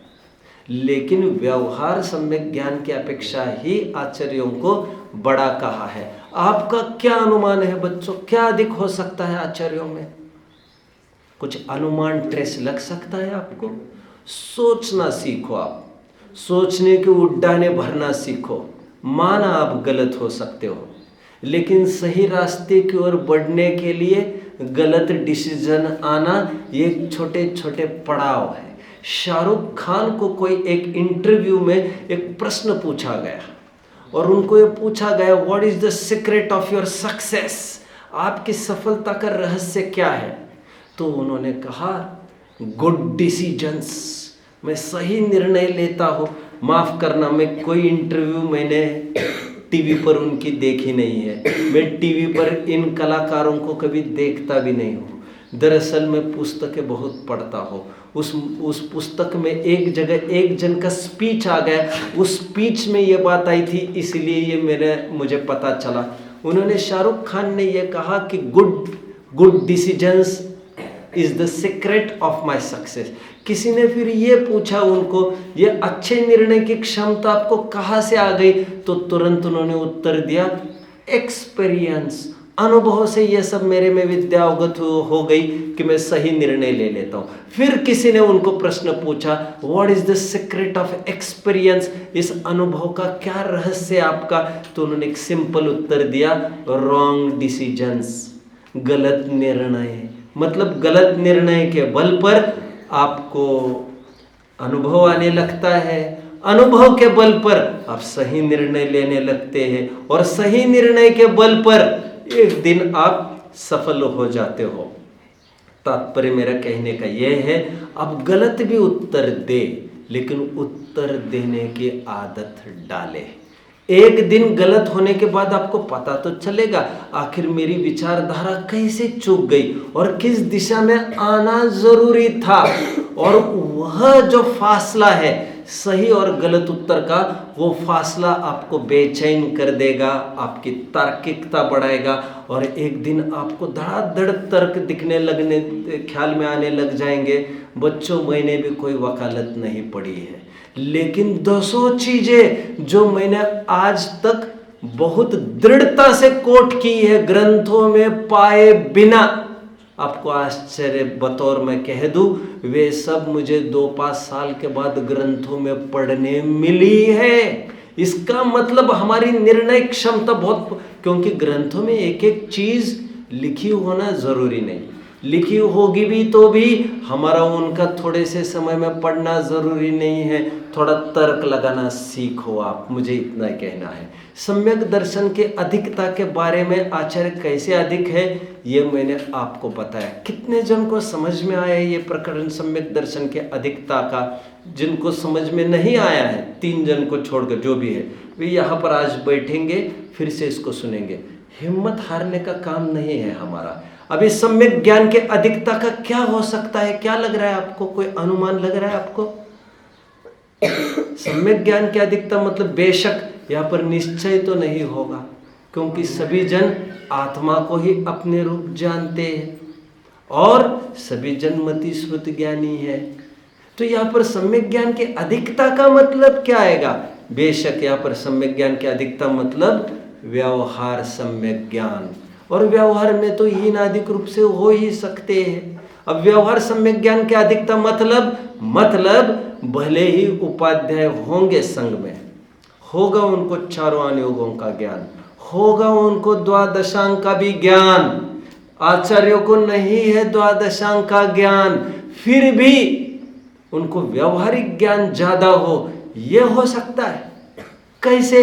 लेकिन व्यवहार सम्यक ज्ञान की अपेक्षा ही आचार्यों को बड़ा कहा है। आपका क्या अनुमान है बच्चों, क्या अधिक हो सकता है आचार्यों में? कुछ अनुमान ट्रेस लग सकता है आपको? सोचना सीखो, आप सोचने के उड्डाने भरना सीखो। माना आप गलत हो सकते हो, लेकिन सही रास्ते की ओर बढ़ने के लिए गलत डिसीजन आना ये छोटे छोटे पड़ाव है। शाहरुख खान को कोई एक इंटरव्यू में एक प्रश्न पूछा गया और उनको ये पूछा गया what is the secret of your success, आपकी सफलता का रहस्य क्या है? तो उन्होंने कहा गुड डिसीजंस, मैं सही निर्णय लेता हूँ। माफ करना, मैं कोई इंटरव्यू मैंने टीवी पर उनकी देखी नहीं है, मैं टीवी पर इन कलाकारों को कभी देखता भी नहीं हूँ। दरअसल मैं पुस्तकें बहुत पढ़ता हूँ। उस पुस्तक में एक जगह एक जन का स्पीच आ गया, उस स्पीच में ये बात आई थी, इसलिए ये मुझे पता चला। उन्होंने, शाहरुख खान ने ये कहा कि good decisions is the secret of my success. किसी ने फिर ये पूछा उनको, ये अच्छे निर्णय की क्षमता आपको कहाँ से आ गई? तो तुरंत उन्होंने उत्तर दिया एक्सपीरियंस, अनुभव से ये सब मेरे में विद्या अवगत हो गई कि मैं सही निर्णय ले लेता हूँ। फिर किसी ने उनको प्रश्न पूछा what is the secret of experience, इस अनुभव का क्या रहस्य आपका? तो उन्होंने एक सिंपल उत्तर दिया रॉन्ग डिसीजंस, गलत निर्णय। मतलब गलत निर्णय के बल पर आपको अनुभव आने लगता है, अनुभव के बल पर आप सही निर्णय लेने लगते हैं और सही निर्णय के बल पर एक दिन आप सफल हो जाते हो। तात्पर्य मेरा कहने का यह है, अब गलत भी उत्तर दे लेकिन उत्तर देने की आदत डाले। एक दिन गलत होने के बाद आपको पता तो चलेगा आखिर मेरी विचारधारा कैसे चूक गई और किस दिशा में आना जरूरी था, और वह जो फासला है सही और गलत उत्तर का, वो फासला आपको बेचैन कर देगा, आपकी तार्किकता बढ़ाएगा और एक दिन आपको धड़ाधड़ तर्क दिखने लगने ख्याल में आने लग जाएंगे। बच्चों, मैंने भी कोई वकालत नहीं पढ़ी है, लेकिन 200 चीजें जो मैंने आज तक बहुत दृढ़ता से कोट की है ग्रंथों में पाए बिना, आपको आश्चर्य बतौर मैं कह दूं, वे सब मुझे 2-5 साल के बाद ग्रंथों में पढ़ने मिली है। इसका मतलब हमारी निर्णय क्षमता बहुत, क्योंकि ग्रंथों में एक एक चीज लिखी होना जरूरी नहीं, लिखी होगी भी तो भी हमारा उनका थोड़े से समय में पढ़ना जरूरी नहीं है। थोड़ा तर्क लगाना सीखो आप, मुझे इतना कहना है। सम्यक दर्शन के अधिकता के बारे में आचार्य कैसे अधिक है ये मैंने आपको बताया। कितने जन को समझ में आया ये प्रकरण सम्यक दर्शन के अधिकता का? जिनको समझ में नहीं आया है, 3 जन को छोड़कर जो भी है, वे यहाँ पर आज बैठेंगे, फिर से इसको सुनेंगे। हिम्मत हारने का काम नहीं है हमारा। अभी सम्यक ज्ञान के अधिकता का क्या हो सकता है? क्या लग रहा है आपको? कोई अनुमान लग रहा है आपको? सम्यक ज्ञान की अधिकता मतलब बेशक यहाँ पर निश्चय तो नहीं होगा, क्योंकि सभी जन आत्मा को ही अपने रूप जानते हैं और सभी जन मति श्रुत ज्ञानी है। तो यहाँ पर सम्यक ज्ञान की अधिकता का मतलब क्या आएगा? बेशक यहाँ पर सम्यक ज्ञान की अधिकता मतलब व्यवहार सम्यक ज्ञान, और व्यवहार में तो हीनादिक रूप से हो ही सकते हैं। अब व्यवहार सम्यक ज्ञान की अधिकता मतलब भले ही उपाध्याय होंगे संघ में, होगा उनको चारों अनुयोगों का ज्ञान, होगा उनको द्वादशांक का भी ज्ञान, आचार्यों को नहीं है द्वादशांक का ज्ञान, फिर भी उनको व्यवहारिक ज्ञान ज्यादा हो, यह हो सकता है। कैसे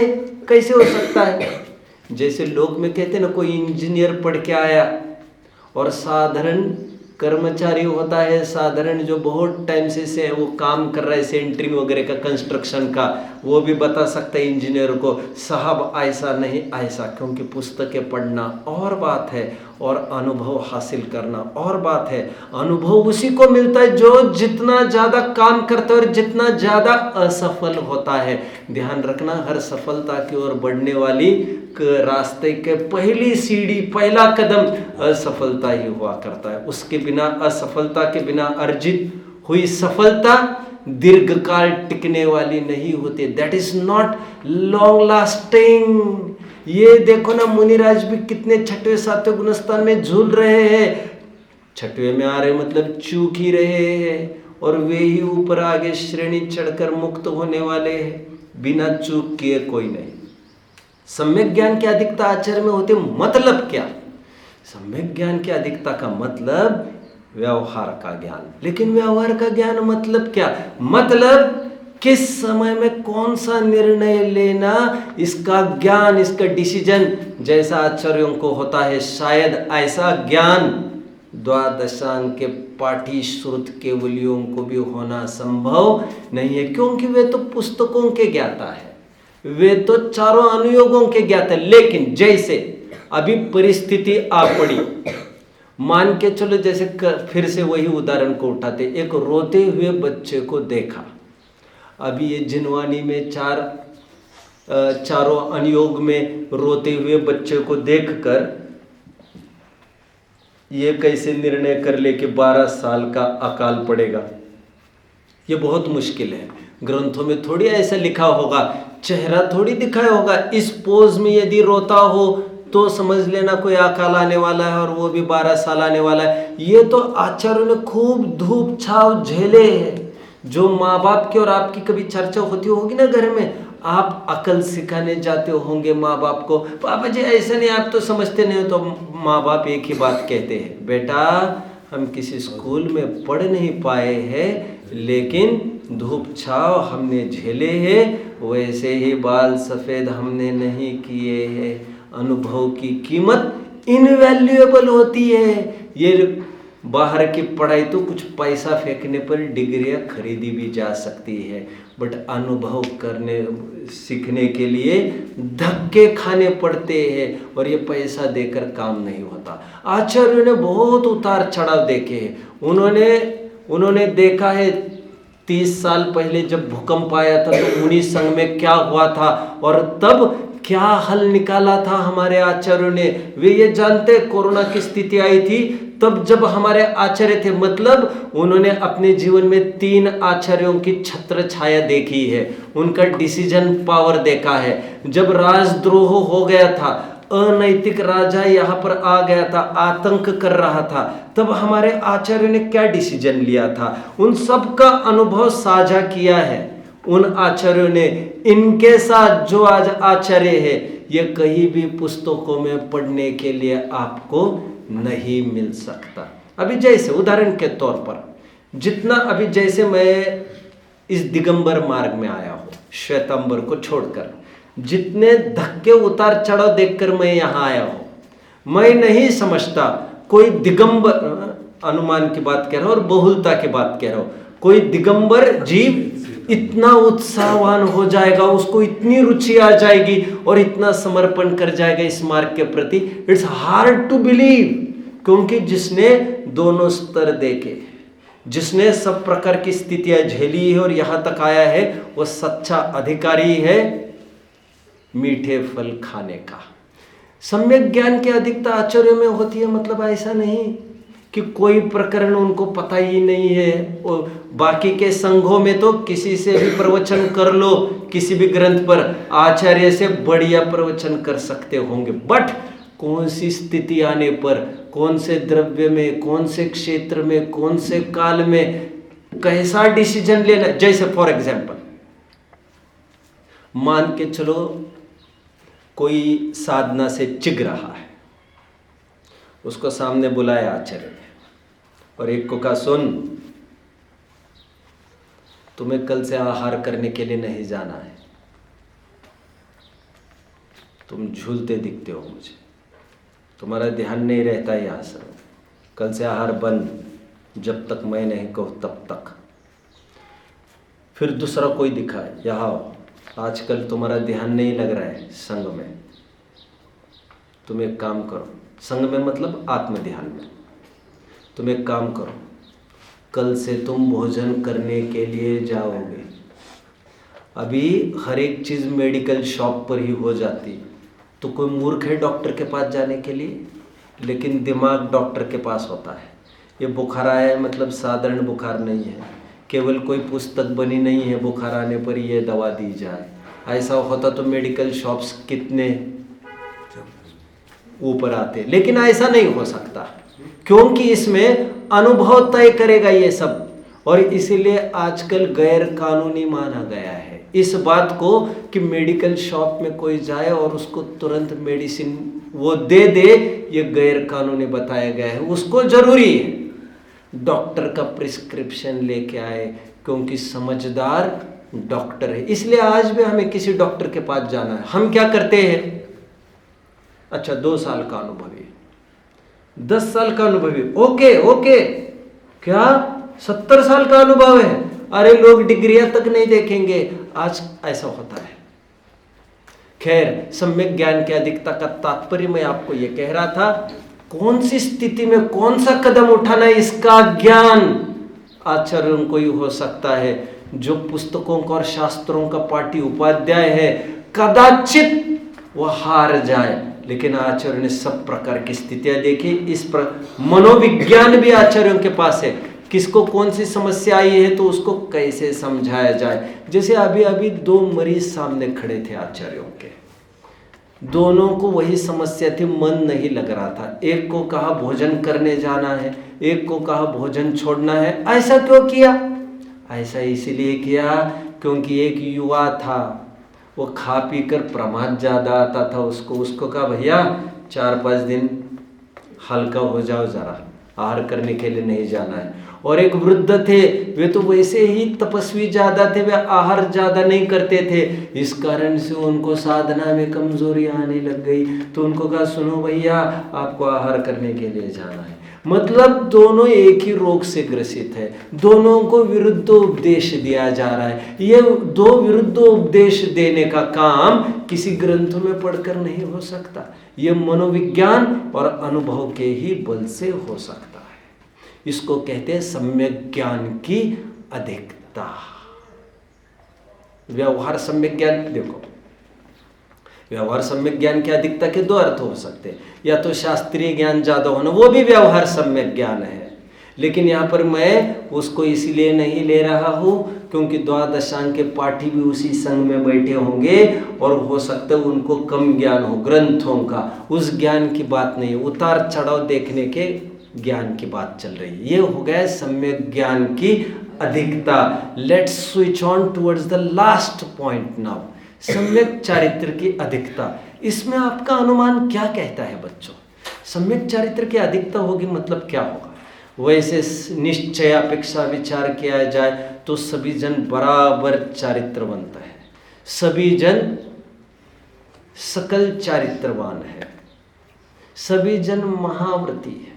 हो सकता है? जैसे लोग में कहते हैं ना, कोई इंजीनियर पढ़ के आया और साधारण कर्मचारी होता है, साधारण जो बहुत टाइम से वो काम कर रहा है सेंटरिंग वगैरह का, कंस्ट्रक्शन का, वो भी बता सकता है इंजीनियर को साहब ऐसा नहीं ऐसा, क्योंकि पुस्तकें पढ़ना और बात है और अनुभव हासिल करना और बात है। अनुभव उसी को मिलता है जो जितना ज़्यादा काम करता है और जितना ज़्यादा असफल होता है। ध्यान रखना, हर सफलता की ओर बढ़ने वाली रास्ते के पहली सीढ़ी, पहला कदम असफलता ही हुआ करता है। उसके बिना, असफलता के बिना अर्जित हुई सफलता दीर्घकाल टिकने वाली नहीं होती। That is not long lasting. ये देखो ना, मुनिराज भी कितने 6वें 7वें गुणस्थान में झूल रहे हैं। 6वें में आ रहे मतलब चूक ही रहे हैं, और वे ही ऊपर आगे श्रेणी चढ़कर मुक्त होने वाले हैं। बिना चूक किए कोई नहीं। सम्यक ज्ञान की अधिकता आचार्य में होती, मतलब क्या? सम्यक ज्ञान की अधिकता का मतलब व्यवहार का ज्ञान। लेकिन व्यवहार का ज्ञान मतलब क्या? मतलब किस समय में कौन सा निर्णय लेना, इसका ज्ञान, इसका डिसीजन जैसा आचार्यों को होता है, शायद ऐसा ज्ञान द्वादशांक के पाठी श्रुत केवलियों को भी होना संभव नहीं है, क्योंकि वे तो पुस्तकों के ज्ञाता है, वे तो चारों अनुयोगों के ज्ञाता। लेकिन जैसे अभी परिस्थिति आ पड़ी, मान के चलो, जैसे फिर से वही उदाहरण को उठाते, एक रोते हुए बच्चे को देखा। अभी ये जिनवानी में चारों अनुयोग में रोते हुए बच्चे को देखकर ये कैसे निर्णय कर ले कि 12 साल का अकाल पड़ेगा? ये बहुत मुश्किल है। ग्रंथों में थोड़ी ऐसा लिखा होगा, चेहरा थोड़ी दिखाया होगा, इस पोज में यदि रोता हो तो समझ लेना कोई अकाल आने वाला है, और वो भी 12 साल आने वाला है। ये तो आचार्यों ने खूब धूप छाव झेले हैं। जो माँ बाप की और आपकी कभी चर्चा होती होगी ना घर में, आप अकल सिखाने जाते होंगे माँ बाप को, पापा जी ऐसा नहीं, आप तो समझते नहीं हो, तो माँ बाप एक ही बात कहते हैं, बेटा हम किसी स्कूल में पढ़ नहीं पाए हैं, लेकिन धूप छाव हमने झेले हैं, वैसे ही बाल सफ़ेद हमने नहीं किए हैं। अनुभव की कीमत इनवैल्यूएबल होती है। ये बाहर की पढ़ाई तो कुछ पैसा फेंकने पर डिग्रियां खरीदी भी जा सकती है, बट अनुभव करने सीखने के लिए धक्के खाने पड़ते हैं और ये पैसा देकर काम नहीं होता। आचार्यों ने बहुत उतार चढ़ाव देखे हैं। उन्होंने देखा है 30 साल पहले जब भूकंप आया था तो मुनि संघ में क्या हुआ था और तब क्या हल निकाला था हमारे आचार्यों ने। वे ये जानते कोरोना की स्थिति आई थी तब जब हमारे आचार्य थे, मतलब उन्होंने अपने जीवन में 3 आचार्यों की छत्र छाया देखी है, उनका डिसीजन पावर देखा है। जब राजद्रोह हो गया था, अनैतिक राजा यहाँ पर आ गया था, आतंक कर रहा था, तब हमारे आचार्यों ने क्या डिसीजन लिया था, उन सब का अनुभव साझा किया है उन आचार्यों ने। इनके साथ जो आज आचार्य है ये कहीं भी पुस्तकों में पढ़ने के लिए आपको नहीं मिल सकता। अभी जैसे उदाहरण के तौर पर जितना अभी जैसे मैं इस दिगंबर मार्ग में आया हूँ, श्वेतांबर को छोड़कर, जितने धक्के उतार चढ़ाव देखकर मैं यहाँ आया हूँ, मैं नहीं समझता कोई दिगंबर, अनुमान की बात कह रहा हूँ और बहुलता की बात कह रहा हूँ, कोई दिगंबर जीव इतना उत्साहवान हो जाएगा, उसको इतनी रुचि आ जाएगी और इतना समर्पण कर जाएगा इस मार्ग के प्रति। इट्स हार्ड टू बिलीव, क्योंकि जिसने दोनों स्तर देखे, जिसने सब प्रकार की स्थितियां झेली है और यहां तक आया है, वो सच्चा अधिकारी है मीठे फल खाने का। सम्यक ज्ञान की अधिकता आचार्यों में होती है, मतलब ऐसा नहीं कि कोई प्रकरण उनको पता ही नहीं है। और बाकी के संघों में तो किसी से भी प्रवचन कर लो, किसी भी ग्रंथ पर आचार्य से बढ़िया प्रवचन कर सकते होंगे, बट कौन सी स्थिति आने पर, कौन से द्रव्य में, कौन से क्षेत्र में, कौन से काल में कैसा डिसीजन लेना। जैसे फॉर एग्जाम्पल मान के चलो कोई साधना से चिग रहा है, उसको सामने बुलाया आचार्य ने और एक को कहा, सुन तुम्हें कल से आहार करने के लिए नहीं जाना है, तुम झूलते दिखते हो मुझे, तुम्हारा ध्यान नहीं रहता है आसन, कल से आहार बंद, जब तक मैं नहीं कहूँ तब तक। फिर दूसरा कोई दिखा, यहाँ आजकल तुम्हारा ध्यान नहीं लग रहा है संग में, तुम एक काम करो, संग में मतलब आत्म ध्यान में, तुम एक काम करो, कल से तुम भोजन करने के लिए जाओगे। अभी हर एक चीज़ मेडिकल शॉप पर ही हो जाती, तो कोई मूर्ख है डॉक्टर के पास जाने के लिए, लेकिन दिमाग डॉक्टर के पास होता है। ये बुखार आया है मतलब साधारण बुखार नहीं है, केवल कोई पुस्तक बनी नहीं है बुखार आने पर ये दवा दी जाए। ऐसा होता तो मेडिकल शॉप्स कितने ऊपर आते, लेकिन ऐसा नहीं हो सकता क्योंकि इसमें अनुभव तय करेगा ये सब। और इसीलिए आजकल गैर कानूनी माना गया है इस बात को कि मेडिकल शॉप में कोई जाए और उसको तुरंत मेडिसिन वो दे दे, ये गैर कानूनी बताया गया है। उसको जरूरी है डॉक्टर का प्रिस्क्रिप्शन लेके आए, क्योंकि समझदार डॉक्टर है। इसलिए आज भी हमें किसी डॉक्टर के पास जाना है, हम क्या करते हैं, अच्छा 2 साल का अनुभवी, 10 साल का अनुभवी, ओके क्या 70 साल का अनुभव है, अरे लोग डिग्रियां तक नहीं देखेंगे, आज ऐसा होता है। खैर, सम्यक ज्ञान की अधिकता का तात्पर्य मैं आपको यह कह रहा था, कौन सी स्थिति में कौन सा कदम उठाना है इसका ज्ञान आचार्यों को ही हो सकता है। जो पुस्तकों का और शास्त्रों का पाठी उपाध्याय है कदाचित वह हार जाए, लेकिन आचार्य ने सब प्रकार की स्थितियां देखी। इस पर मनोविज्ञान भी आचार्यों के पास है, किसको कौन सी समस्या आई है तो उसको कैसे समझाया जाए। जैसे अभी 2 मरीज सामने खड़े थे आचार्यों के, दोनों को वही समस्या थी, मन नहीं लग रहा था। एक को कहा भोजन करने जाना है, एक को कहा भोजन छोड़ना है। ऐसा क्यों किया? ऐसा इसलिए किया क्योंकि एक युवा था, वो खा पी कर प्रमाद ज़्यादा आता था, उसको कहा भैया 4-5 दिन हल्का हो जाओ, ज़रा आहार करने के लिए नहीं जाना है। और एक वृद्ध थे, वे तो वैसे ही तपस्वी ज़्यादा थे, वे आहार ज़्यादा नहीं करते थे, इस कारण से उनको साधना में कमजोरी आने लग गई। तो उनको कहा सुनो भैया, आपको आहार करने के लिए जाना है। मतलब दोनों एक ही रोग से ग्रसित है, दोनों को विरुद्ध उपदेश दिया जा रहा है। ये दो विरुद्ध उपदेश देने का काम किसी ग्रंथों में पढ़कर नहीं हो सकता, ये मनोविज्ञान और अनुभव के ही बल से हो सकता है। इसको कहते हैं सम्यक ज्ञान की अधिकता। व्यवहार सम्यक ज्ञान, देखो व्यवहार सम्यक ज्ञान की अधिकता के दो अर्थ हो सकते हैं, या तो शास्त्रीय ज्ञान ज्यादा होना, वो भी व्यवहार सम्यक ज्ञान है, लेकिन यहाँ पर मैं उसको इसलिए नहीं ले रहा हूँ क्योंकि द्वादशांग के पाठी भी उसी संघ में बैठे होंगे और हो सकता है उनको कम ज्ञान हो ग्रंथों का, उस ज्ञान की बात नहीं, उतार चढ़ाव देखने के ज्ञान की बात चल रही है। ये हो गया सम्यक ज्ञान की अधिकता। Let's switch on towards the last point now, सम्यक चारित्र की अधिकता। इसमें आपका अनुमान क्या कहता है बच्चों? सम्यक चारित्र की अधिकता होगी मतलब क्या होगा? वैसे निश्चय अपेक्षा विचार किया जाए तो सभी जन बराबर चारित्रवंत है, सभी जन सकल चारित्रवान है, सभी जन महाव्रती है,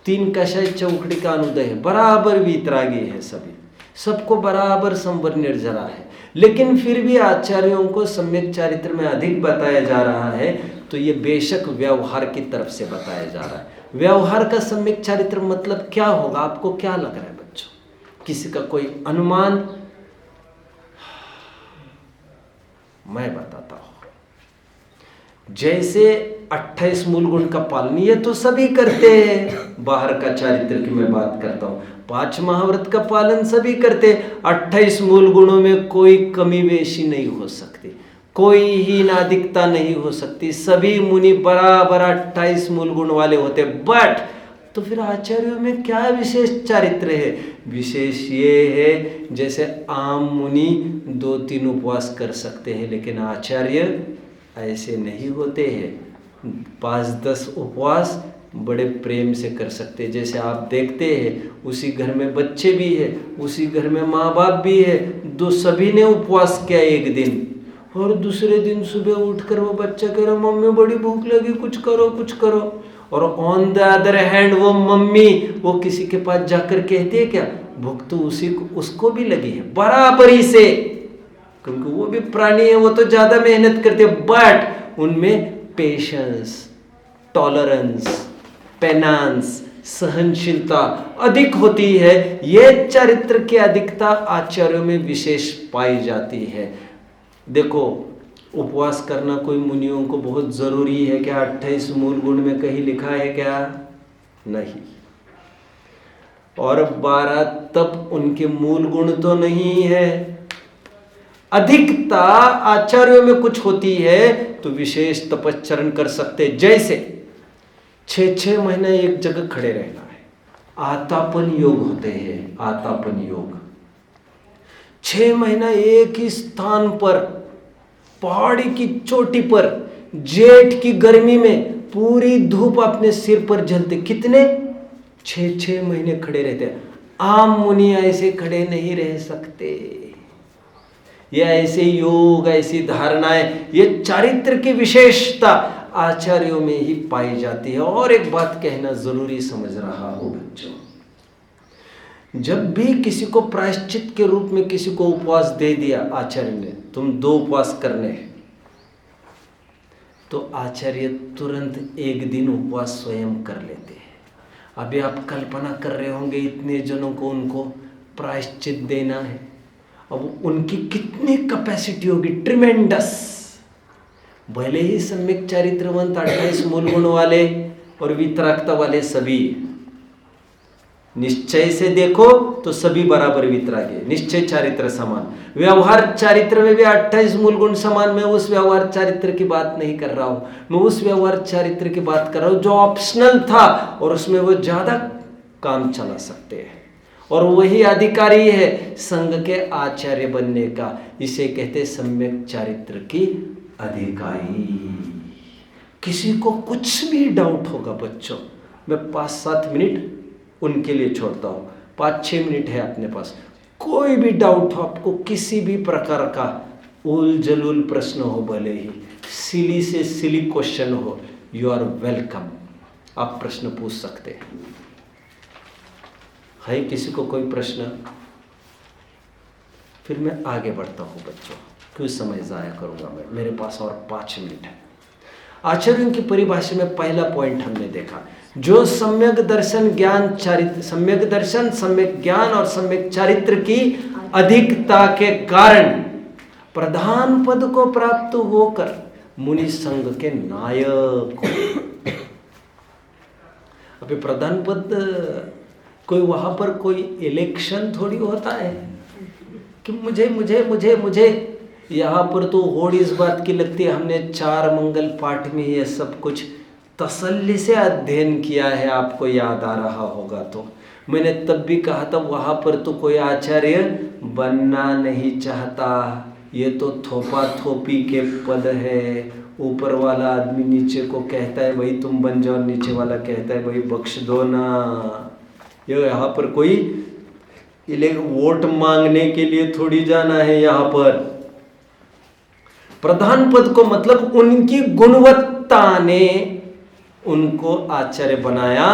तीन कषाय चौकड़ी का अनुदय है, बराबर वीतरागी है, सभी सबको बराबर संवर निर्जरा है। लेकिन फिर भी आचार्यों को सम्यक चारित्र में अधिक बताया जा रहा है, तो ये बेशक व्यवहार की तरफ से बताया जा रहा है। व्यवहार का सम्यक चारित्र मतलब क्या होगा? आपको क्या लग रहा है बच्चों? किसी का कोई अनुमान? मैं बताता हूं। जैसे 28 मूल गुण का पालन ये तो सभी करते हैं, बाहर का चारित्र की मैं बात करता हूं। 5 महाव्रत का पालन सभी करते, 28 मूल गुणों में कोई कमी बेशी नहीं हो सकती, कोई ही नादिकता नहीं हो सकती, सभी मुनि बराबर 28 मूल गुण वाले होते। बट तो फिर आचार्यों में क्या विशेष चारित्र है? विशेष ये है जैसे आम मुनि 2-3 उपवास कर सकते हैं, लेकिन आचार्य ऐसे नहीं होते हैं, 5-10 उपवास बड़े प्रेम से कर सकते हैं। जैसे आप देखते हैं उसी घर में बच्चे भी है, उसी घर में माँ बाप भी है, दो सभी ने उपवास किया एक दिन, और दूसरे दिन सुबह उठकर वो बच्चा कह रहा मम्मी बड़ी भूख लगी, कुछ करो कुछ करो। और ऑन द अदर हैंड वो मम्मी वो किसी के पास जाकर कहती है क्या भूख तो उसी को उसको भी लगी है बराबरी से, क्योंकि वो भी प्राणी है, वो तो ज्यादा मेहनत करते, बट उनमें पेशेंस, टॉलरेंस, पेनांस, सहनशीलता अधिक होती है। ये चरित्र की अधिकता आचार्यों में विशेष पाई जाती है। देखो उपवास करना कोई मुनियों को बहुत जरूरी है क्या? 28 मूल गुण में कहीं लिखा है क्या? नहीं। और 12 तप उनके मूल गुण तो नहीं है। अधिकता आचार्यों में कुछ होती है तो विशेष तपश्चरण कर सकते, जैसे 6 महीने एक जगह खड़े रहना है, आतापन योग होते हैं, आतापन योग 6 महीना एक ही स्थान पर पहाड़ी की चोटी पर जेठ की गर्मी में पूरी धूप अपने सिर पर जलते, कितने 6 महीने खड़े रहते। आम मुनि ऐसे खड़े नहीं रह सकते। ये ऐसे योग, ऐसी धारणाएं, ये चारित्र की विशेषता आचार्यों में ही पाई जाती है। और एक बात कहना जरूरी समझ रहा हूं बच्चों, जब भी किसी को प्रायश्चित के रूप में किसी को उपवास दे दिया आचार्य ने, तुम 2 उपवास करने हैं, तो आचार्य तुरंत एक दिन उपवास स्वयं कर लेते हैं। अभी आप कल्पना कर रहे होंगे इतने जनों को उनको प्रायश्चित देना है, अब उनकी कितनी कैपेसिटी होगी, ट्रिमेंडस। भले ही सम्यक चारित्रवंत 28 मूल गुण वाले और वितरागता वाले सभी, निश्चय से देखो तो सभी बराबर वितरागी, निश्चय चारित्र समान। व्यवहार चारित्र में भी 28 मूल गुण समान। मैं उस व्यवहार चारित्र की बात नहीं कर रहा हूं, मैं उस व्यवहार चारित्र की बात कर रहा हूं जो ऑप्शनल था और उसमें वो ज्यादा काम चला सकते हैं, और वही अधिकारी है संघ के आचार्य बनने का। इसे कहते सम्यक चारित्र की अधिकारी। किसी को कुछ भी डाउट होगा बच्चों, मैं 5-7 मिनट उनके लिए छोड़ता हूं। 5-6 मिनट है अपने पास। कोई भी डाउट हो आपको, किसी भी प्रकार का उल जलूल प्रश्न हो, भले ही सिली से सिली क्वेश्चन हो, यू आर वेलकम, आप प्रश्न पूछ सकते हैं। है किसी को कोई प्रश्न? फिर मैं आगे बढ़ता हूँ बच्चों, क्यों समय ज़ाया करूँगा मैं, मेरे पास और 5 मिनट है। आचार्यों की परिभाषा में पहला पॉइंट हमने देखा, जो सम्यक दर्शन ज्ञान चारित्र, सम्यक दर्शन, सम्यक ज्ञान और सम्यक चारित्र की अधिकता के कारण प्रधान पद को प्राप्त होकर मुनि संघ के नायक हो। अभी प्रधान पद कोई वहां पर कोई इलेक्शन थोड़ी होता है कि मुझे मुझे मुझे मुझे। यहाँ पर तो होड़ इस बात की लगती है, हमने 4 मंगल पाठ में ये सब कुछ तसल्ली से अध्ययन किया है, आपको याद आ रहा होगा। तो मैंने तब भी कहा था वहाँ पर तो कोई आचार्य बनना नहीं चाहता, ये तो थोपा थोपी के पद है। ऊपर वाला आदमी नीचे को कहता है भाई तुम बन जाओ, नीचे वाला कहता है भाई बख्श दो ना। ये यहाँ पर कोई वोट मांगने के लिए थोड़ी जाना है। यहाँ पर प्रधान पद को मतलब उनकी गुणवत्ता ने उनको आचार्य बनाया।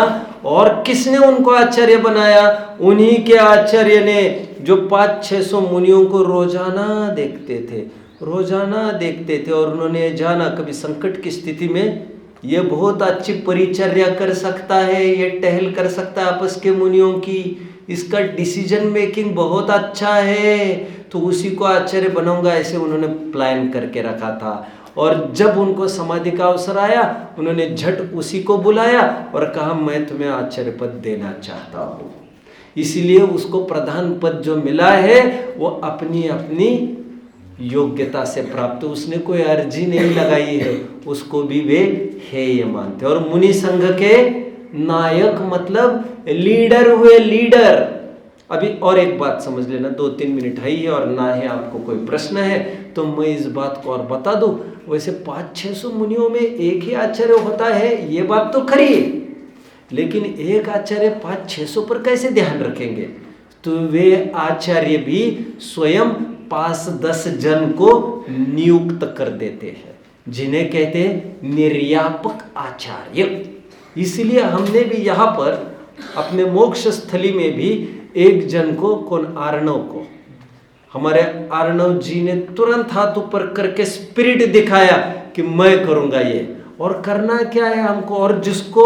और किसने उनको आचार्य बनाया? उन्हीं के आचार्य ने जो 500-600 मुनियों को रोजाना देखते थे और उन्होंने जाना कभी संकट की स्थिति में ये बहुत अच्छी परिचर्या कर सकता है, ये टहल कर सकता है आपस के मुनियों की, इसका डिसीजन मेकिंग बहुत अच्छा है, तो उसी को आचार्य बनाऊंगा, ऐसे उन्होंने प्लान करके रखा था। और जब उनको समाधि का अवसर आया उन्होंने झट उसी को बुलाया और कहा मैं तुम्हें आचार्य पद देना चाहता हूँ। इसीलिए उसको प्रधान पद जो मिला है वो अपनी अपनी योग्यता से प्राप्त, उसने कोई अर्जी नहीं लगाई है, उसको भी वे हेय मानते। और मुनि संघ के नायक मतलब लीडर हुए, लीडर। अभी और एक बात समझ लेना, 2-3 मिनट है ही और ना है आपको कोई प्रश्न है तो मैं इस बात को और बता दूं। वैसे 500-600 मुनियों में एक ही आचार्य होता है, ये बात तो खरी है, लेकिन एक आचार्य 500-600 पर कैसे ध्यान रखेंगे? तो वे आचार्य भी स्वयं 5-10 जन को नियुक्त कर देते हैं, जिन्हें कहते हैं निर्यापक आचार्य। इसलिए हमने भी यहाँ पर अपने मोक्ष स्थली में भी एक जन को, कौन, आर्णव को, हमारे आर्णव जी ने तुरंत हाथ ऊपर करके स्पिरिट दिखाया कि मैं करूँगा ये। और करना क्या है हमको, और जिसको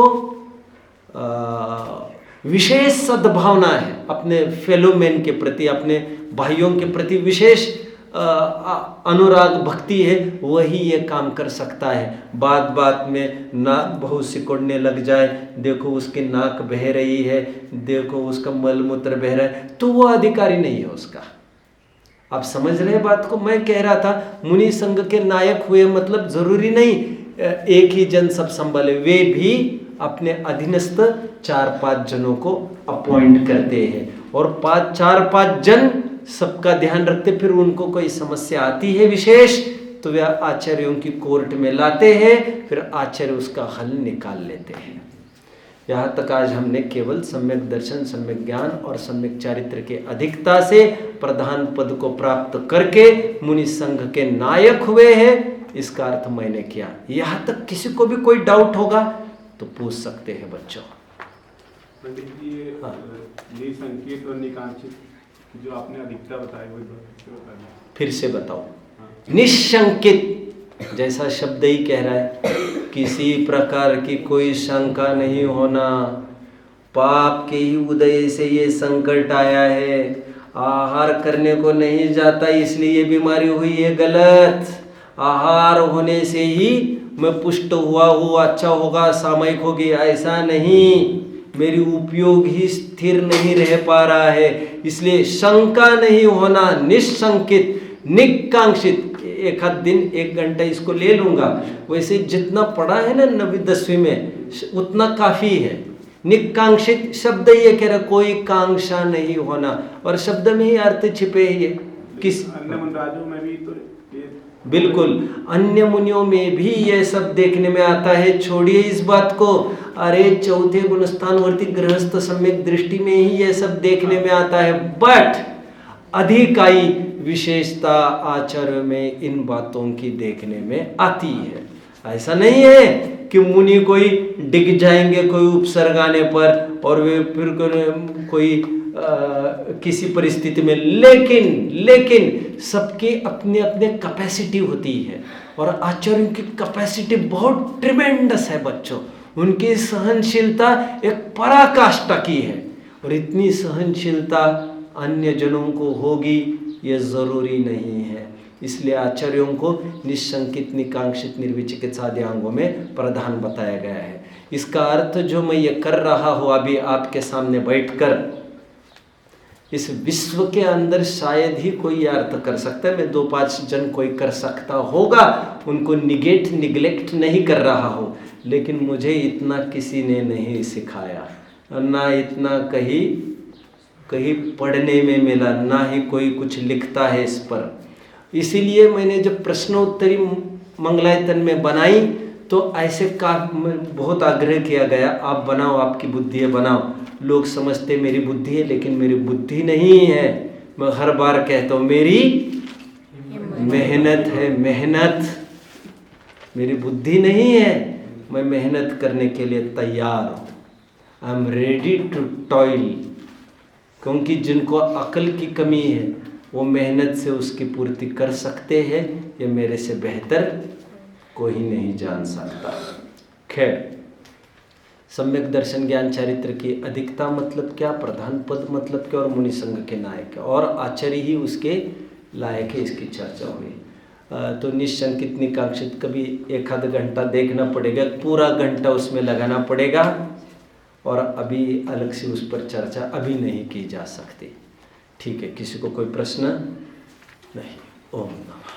विशेष सद्भावना है अपने फेलो मैन के प्रति, अपने भाइयों के प्रति विशेष अनुराग भक्ति है, वही ये काम कर सकता है। बात बात में नाक बहुत सिकुड़ने लग जाए, देखो उसकी नाक बह रही है, देखो उसका मलमूत्र बह रहा है, तो वो अधिकारी नहीं है उसका। आप समझ रहे बात को? मैं कह रहा था मुनि संघ के नायक हुए मतलब जरूरी नहीं एक ही जन सब संभाले, वे भी अपने अधीनस्थ 4-5 जनों को अपॉइंट करते हैं और 4-5 जन सबका ध्यान रखते। फिर उनको कोई समस्या आती है विशेष तो वे आचार्यों की कोर्ट में लाते हैं, फिर आचार्य उसका हल निकाल लेते हैं। यहाँ तक आज हमने केवल सम्यक दर्शन, सम्यक ज्ञान और सम्यक चारित्र के अधिकता से प्रधान पद को प्राप्त करके मुनि संघ के नायक हुए हैं, इसका अर्थ मैंने किया। यहाँ तक किसी को भी कोई डाउट होगा तो पूछ सकते हैं बच्चों। पंडित जी, ये संकेत और निकांक्षित जो आपने अधिकता बताई वो फिर से बताओ। निशंकित जैसा शब्द ही कह रहा है, किसी प्रकार की कोई शंका नहीं होना, पाप के ही उदय से ये संकट आया है, आहार करने को नहीं जाता इसलिए ये बीमारी हुई है, गलत। आहार होने से ही मैं पुष्ट हुआ हूँ, अच्छा होगा, सामयिक होगी, ऐसा नहीं। मेरी उपयोग ही स्थिर नहीं रह पा रहा है, इसलिए शंका नहीं होना, निशंकित, निकांक्षित। एक आध दिन 1 घंटा इसको ले लूँगा, वैसे जितना पढ़ा है ना 9वीं-10वीं में उतना काफ़ी है। निकांक्षित शब्द ये कह रहा, कोई कांक्षा नहीं होना, और शब्द में ही अर्थ छिपे है। किस अन्य मुनिराजों में भी तो बिल्कुल, अन्य मुनियों में भी ये सब देखने में आता है। छोड़िए इस बात को, अरे चौथे गुणस्थानवर्ती गृहस्थ सम्यक दृष्टि में ही ये सब देखने में आता है, बट अधिकाई विशेषता आचार्य में इन बातों की देखने में आती है। ऐसा नहीं है कि मुनि कोई डिग जाएंगे कोई उपसर्ग आने पर और वे फिर कोई किसी परिस्थिति में, लेकिन सबके अपने अपने कैपेसिटी होती है और आचार्यों की कैपेसिटी बहुत ट्रिमेंडस है बच्चों। उनकी सहनशीलता एक पराकाष्ठा की है और इतनी सहनशीलता अन्य जनों को होगी ये ज़रूरी नहीं है। इसलिए आचार्यों को निशंकित निकांक्षित निर्विचिकित्सा आदि अंगों में प्रधान बताया गया है। इसका अर्थ जो मैं ये कर रहा हूँ अभी आपके सामने बैठकर, इस विश्व के अंदर शायद ही कोई अर्थ कर सकता है। मैं 2-5 जन कोई कर सकता होगा, उनको निगलेक्ट नहीं कर रहा हूँ, लेकिन मुझे इतना किसी ने नहीं सिखाया, ना इतना कहीं पढ़ने में मिला, ना ही कोई कुछ लिखता है इस पर। इसीलिए मैंने जब प्रश्नोत्तरी मंगलायतन में बनाई तो ऐसे का बहुत आग्रह किया गया, आप बनाओ, आपकी बुद्धि है बनाओ। लोग समझते मेरी बुद्धि है, लेकिन मेरी बुद्धि नहीं है। मैं हर बार कहता हूँ मेरी मेहनत है, मेहनत, मेरी बुद्धि नहीं है। मैं मेहनत करने के लिए तैयार हूँ, I am ready to toil. क्योंकि जिनको अकल की कमी है वो मेहनत से उसकी पूर्ति कर सकते हैं, ये मेरे से बेहतर कोई नहीं जान सकता। खैर, सम्यक दर्शन ज्ञान चारित्र की अधिकता मतलब क्या, प्रधान पद मतलब क्या और मुनि संघ के नायक और आचार्य ही उसके लायक है, इसकी चर्चा हुई। तो निशंकित निकांक्षित कभी 1-आध घंटा देखना पड़ेगा, पूरा घंटा उसमें लगाना पड़ेगा और अभी अलग से उस पर चर्चा अभी नहीं की जा सकती। ठीक है, किसी को कोई प्रश्न नहीं? ओम नमः।